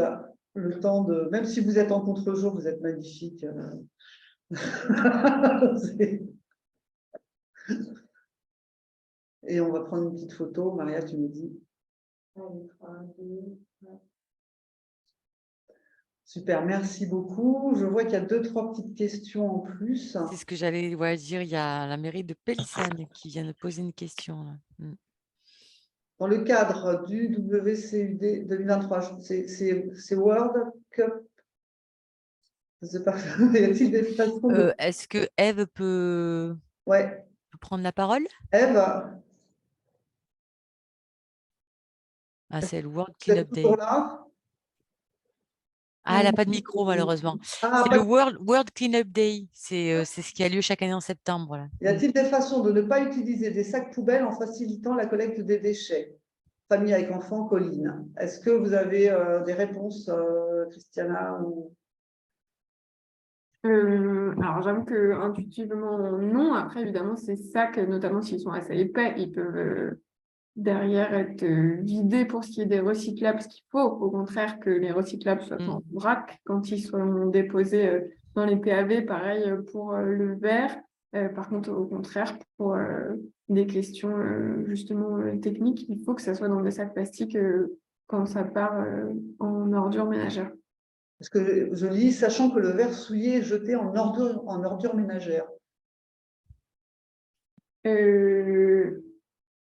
le temps de... Même si vous êtes en contre-jour, vous êtes magnifique. Et on va prendre une petite photo. Maria, tu me dis. Super, merci beaucoup. Je vois qu'il y a 2-3 petites questions en plus. C'est ce que j'allais dire. Il y a la mairie de Pélissane qui vient de poser une question. Là. Dans le cadre du WCUD 2023, c'est World Cup. Je sais pas, y a-t-il des façons de... Est-ce que Ève peut Ouais, prendre la parole? Ève, Ah, c'est le World vous êtes Cleanup toujours Day. là? Ah, elle n'a pas de micro, malheureusement. Ah, C'est pas le de- World Cleanup Day. C'est ce qui a lieu chaque année en septembre. Là. Y a-t-il des façons de ne pas utiliser des sacs poubelles en facilitant la collecte des déchets? Famille avec enfants, Colline. Est-ce que vous avez des réponses, Christiana ou... Alors, j'avoue que intuitivement, non. Après, évidemment, ces sacs, notamment s'ils sont assez épais, ils peuvent derrière être vidés pour ce qui est des recyclables, ce qu'il faut au contraire que les recyclables soient en vrac quand ils sont déposés dans les PAV, pareil pour le verre. Par contre, au contraire, pour des questions justement techniques, il faut que ça soit dans des sacs plastiques quand ça part en ordures ménagères. Parce que je lis, sachant que le verre souillé est jeté en ordure ménagère.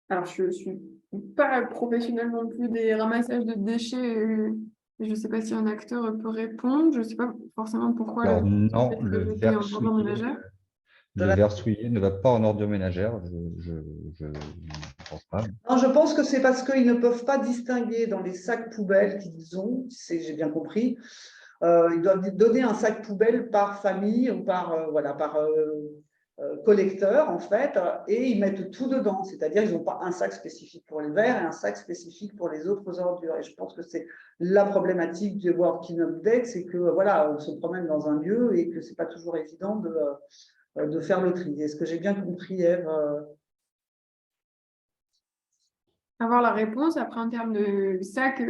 Alors, je ne suis pas professionnelle non plus des ramassages de déchets. Je ne sais pas si un acteur peut répondre. Je ne sais pas forcément pourquoi Alors non, peut être jeté en ordure ménagère. le verre souillé ne va pas en ordure ménagère, je ne pense pas. Non, je pense que c'est parce qu'ils ne peuvent pas distinguer dans les sacs poubelles qu'ils ont, j'ai bien compris. Ils doivent donner un sac poubelle par famille ou par, voilà, par collecteur, en fait, et ils mettent tout dedans. C'est-à-dire qu'ils n'ont pas un sac spécifique pour les verres et un sac spécifique pour les autres ordures. Et je pense que c'est la problématique du World Cleanup Day, c'est que, voilà, on se promène dans un lieu et que ce n'est pas toujours évident de faire le tri. Est-ce que j'ai bien compris, Ève? Avoir la réponse. Après, en termes de sacs,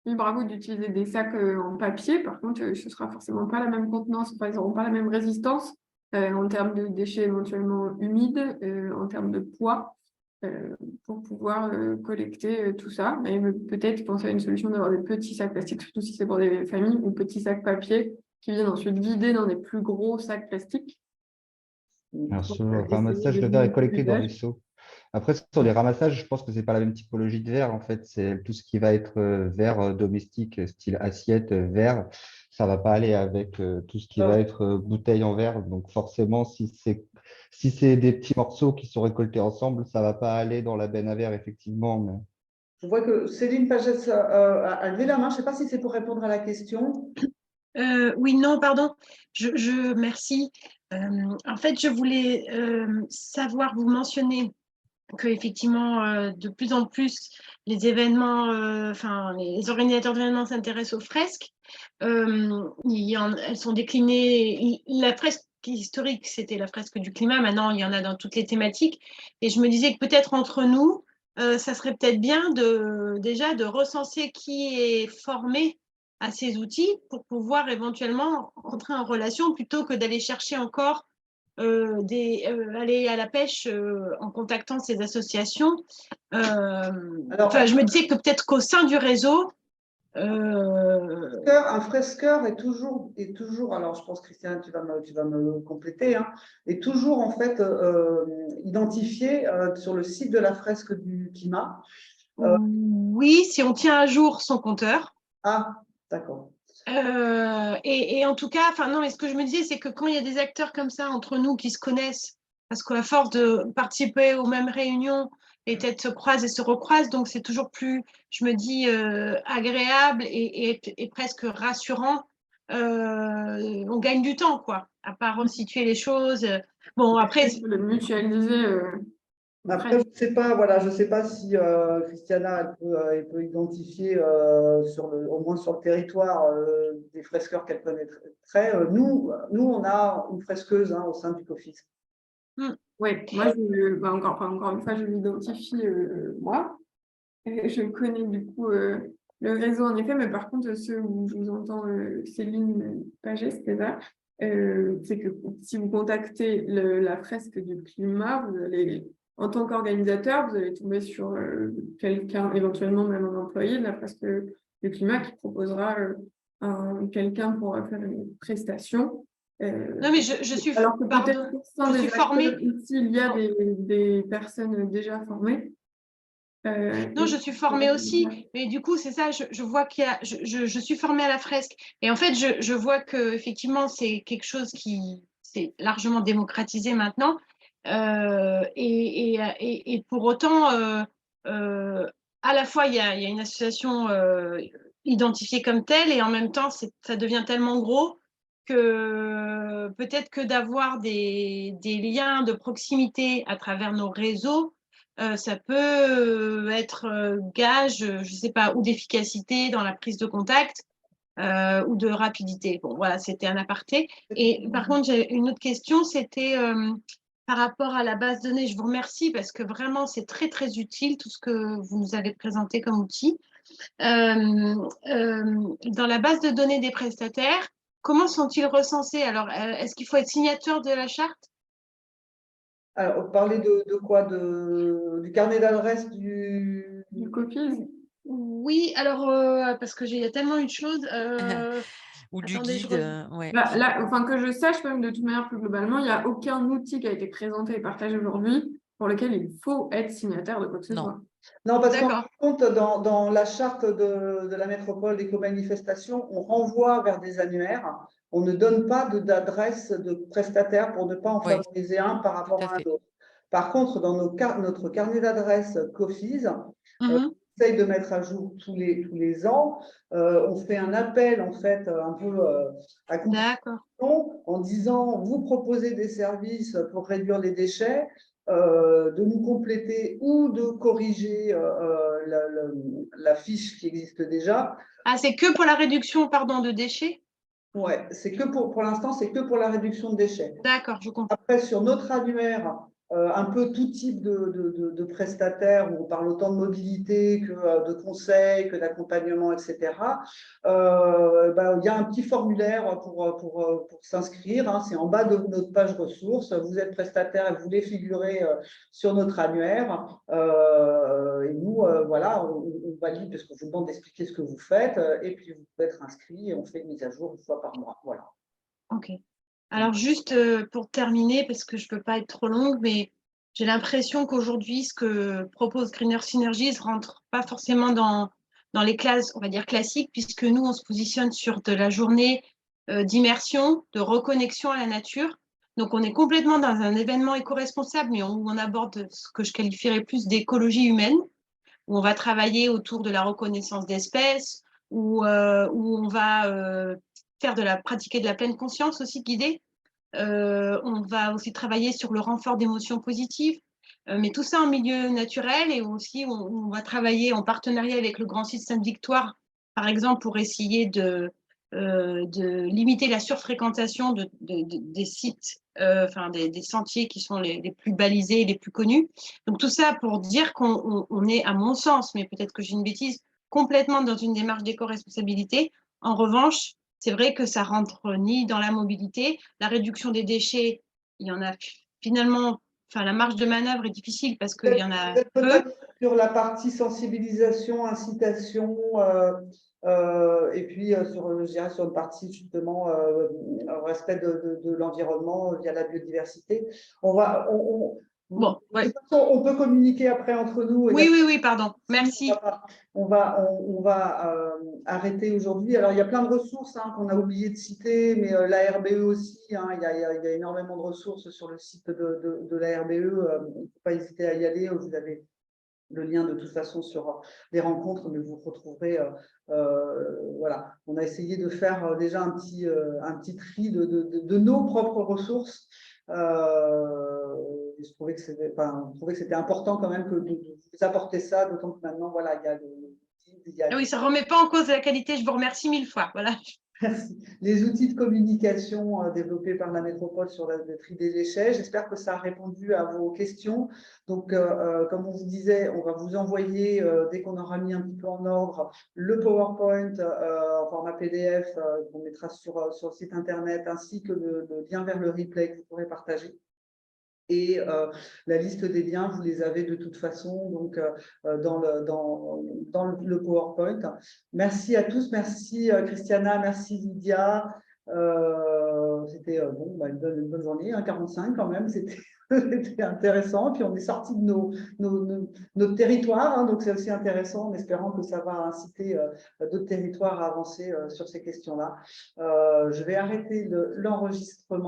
libre à vous d'utiliser des sacs en papier. Par contre, ce ne sera forcément pas la même contenance, enfin, ils n'auront pas la même résistance en termes de déchets éventuellement humides, en termes de poids, pour pouvoir collecter tout ça. Mais peut-être penser à une solution d'avoir des petits sacs plastiques, surtout si c'est pour des familles, ou petits sacs papier qui viennent ensuite vider dans des plus gros sacs plastiques. Alors, Pour sur le essayer ramassage, de le verre est limiter collecté dans l'usage. des seaux. Après, sur les ramassages, je pense que c'est pas la même typologie de verre. En fait, c'est tout ce qui va être verre domestique, style assiette, verre. Ça va pas aller avec tout ce qui va être bouteille en verre. Donc, forcément, si c'est des petits morceaux qui sont récoltés ensemble, ça va pas aller dans la benne à verre, effectivement. Mais... Je vois que Céline Pagès a levé la main. Je ne sais pas si c'est pour répondre à la question. Oui, non, pardon. Merci. En fait, je voulais savoir, vous mentionner qu'effectivement, de plus en plus, les événements, les organisateurs d'événements s'intéressent aux fresques. Elles sont déclinées. La fresque historique, c'était la fresque du climat. Maintenant, il y en a dans toutes les thématiques. Et je me disais que peut-être entre nous, ça serait peut-être bien déjà de recenser qui est formé à ces outils pour pouvoir éventuellement entrer en relation plutôt que d'aller chercher encore aller à la pêche en contactant ces associations. Je me disais que peut-être qu'au sein du réseau, Un fresqueur est toujours, alors je pense, Christiane, tu vas me compléter, hein, est toujours en fait identifié sur le site de la fresque du climat. Oui, si on tient à jour son compteur. Ah, d'accord. Et en tout cas, non, mais ce que je me disais, c'est que quand il y a des acteurs comme ça entre nous qui se connaissent, parce qu'à force de participer aux mêmes réunions, les têtes se croisent et se recroisent, donc c'est toujours plus, je me dis, agréable et presque rassurant. On gagne du temps, quoi, à part resituer les choses. Bon, après, le mutualiser. Après, je ne sais pas si Christiana elle peut identifier au moins sur le territoire des fresqueurs qu'elle connaîtrait. Nous, on a une fresqueuse au sein du COFIS. Oui, moi, encore une fois, je l'identifie moi. Je connais du coup le réseau en effet, mais par contre, ceux où je vous entends Céline Pagès, c'est ça, c'est que si vous contactez la fresque du climat, vous allez, en tant qu'organisateur, vous allez tomber sur quelqu'un, éventuellement même un employé de la fresque du climat qui proposera quelqu'un pour faire une prestation. Non, mais je suis, alors que peut-être je suis formée. Ici, il y a des personnes déjà formées. Non, je suis formée aussi, mais du coup, c'est ça, je vois qu'il y a, je suis formée à la fresque. Et en fait, je vois que effectivement, c'est quelque chose qui s'est largement démocratisé maintenant. Et pour autant, à la fois, il y a une association identifiée comme telle, et en même temps, ça devient tellement gros que peut-être que d'avoir des liens de proximité à travers nos réseaux, ça peut être gage, je ne sais pas, ou d'efficacité dans la prise de contact ou de rapidité. Bon, voilà, c'était un aparté. Et par contre, j'ai une autre question, c'était par rapport à la base de données. Je vous remercie parce que vraiment, c'est très, très utile tout ce que vous nous avez présenté comme outil. Dans la base de données des prestataires, comment sont-ils recensés? Alors, est-ce qu'il faut être signature de la charte? Alors, vous parlez de quoi? Du carnet d'adresse du... Du copies. Oui, alors, parce qu'il y a tellement eu de choses. Ou du Attendez, je guide, ouais. Bah, là, enfin, que je sache, même de toute manière, plus globalement, il n'y a aucun outil qui a été présenté et partagé aujourd'hui pour lequel il faut être signataire de quoi que ce Non. soit. Non, parce qu'en D'accord. compte, dans la charte de la métropole d'éco-manifestation, on renvoie vers des annuaires. On ne donne pas d'adresse de prestataire pour ne pas en Oui, favoriser un par tout rapport à à un fait. autre. Par contre, dans notre carnet d'adresse COFIS, Mhm. on essaye de mettre à jour tous les ans. On fait un appel, en fait, un peu à D'accord. en disant vous proposez des services pour réduire les déchets, de nous compléter ou de corriger la fiche qui existe déjà. Ah, c'est que pour la réduction, pardon, de déchets? Ouais, c'est que pour l'instant, c'est que pour la réduction de déchets. D'accord, je comprends. Après, sur notre annuaire, un peu tout type de prestataires, où on parle autant de mobilité que de conseils, que d'accompagnement, etc. Il y a un petit formulaire pour s'inscrire. Hein. C'est en bas de notre page ressources. Vous êtes prestataire et vous voulez figurer sur notre annuaire. Et nous, voilà, on valide parce qu'on vous demande d'expliquer ce que vous faites. Et puis, vous pouvez être inscrit et on fait une mise à jour une fois par mois. Voilà. Ok. Alors, juste pour terminer, parce que je ne peux pas être trop longue, mais j'ai l'impression qu'aujourd'hui, ce que propose Greener Synergies ne rentre pas forcément dans les classes, on va dire, classiques, puisque nous, on se positionne sur de la journée d'immersion, de reconnexion à la nature. Donc, on est complètement dans un événement éco-responsable, mais où on aborde ce que je qualifierais plus d'écologie humaine, où on va travailler autour de la reconnaissance d'espèces, où on va pratiquer de la pleine conscience aussi guidée. On va aussi travailler sur le renfort d'émotions positives, mais tout ça en milieu naturel, et aussi on va travailler en partenariat avec le Grand Site Sainte-Victoire, par exemple, pour essayer de limiter la surfréquentation des sites, enfin des sentiers qui sont les plus balisés, les plus connus. Donc tout ça pour dire qu'on est, à mon sens, mais peut-être que j'ai une bêtise, complètement dans une démarche d'éco-responsabilité. En revanche, c'est vrai que ça rentre ni dans la mobilité, la réduction des déchets, il y en a finalement, enfin la marge de manœuvre est difficile parce qu'il y en a peu. Peut-être sur la partie sensibilisation, incitation, et puis je dirais sur une partie justement respect de l'environnement via la biodiversité. Bon, De ouais. toute façon, on peut communiquer après entre nous. Oui, pardon. Merci. On va arrêter aujourd'hui. Alors, il y a plein de ressources qu'on a oublié de citer, mais la RBE aussi, il y a énormément de ressources sur le site de la RBE. Il ne faut pas hésiter à y aller. Vous avez le lien de toute façon sur les rencontres, mais vous retrouverez. Voilà, on a essayé de faire déjà un petit tri de nos propres ressources. Je trouvais que c'était important quand même de vous apporter ça, d'autant que maintenant, voilà, il y a Oui, ça ne remet pas en cause la qualité, je vous remercie 1000 fois. Voilà. les outils de communication développés par la métropole sur le tri des déchets. J'espère que ça a répondu à vos questions. Donc, comme on vous disait, on va vous envoyer, dès qu'on aura mis un petit peu en ordre, le PowerPoint en format PDF qu'on mettra sur le site Internet, ainsi que le lien vers le replay que vous pourrez partager. Et la liste des liens, vous les avez de toute façon donc, dans le PowerPoint. Merci à tous. Merci Christiana, merci Lydia. C'était c'était une bonne journée, 1,45 quand même, c'était c'était intéressant. Puis on est sorti de notre territoire, hein, donc c'est aussi intéressant en espérant que ça va inciter d'autres territoires à avancer sur ces questions-là. Je vais arrêter l'enregistrement.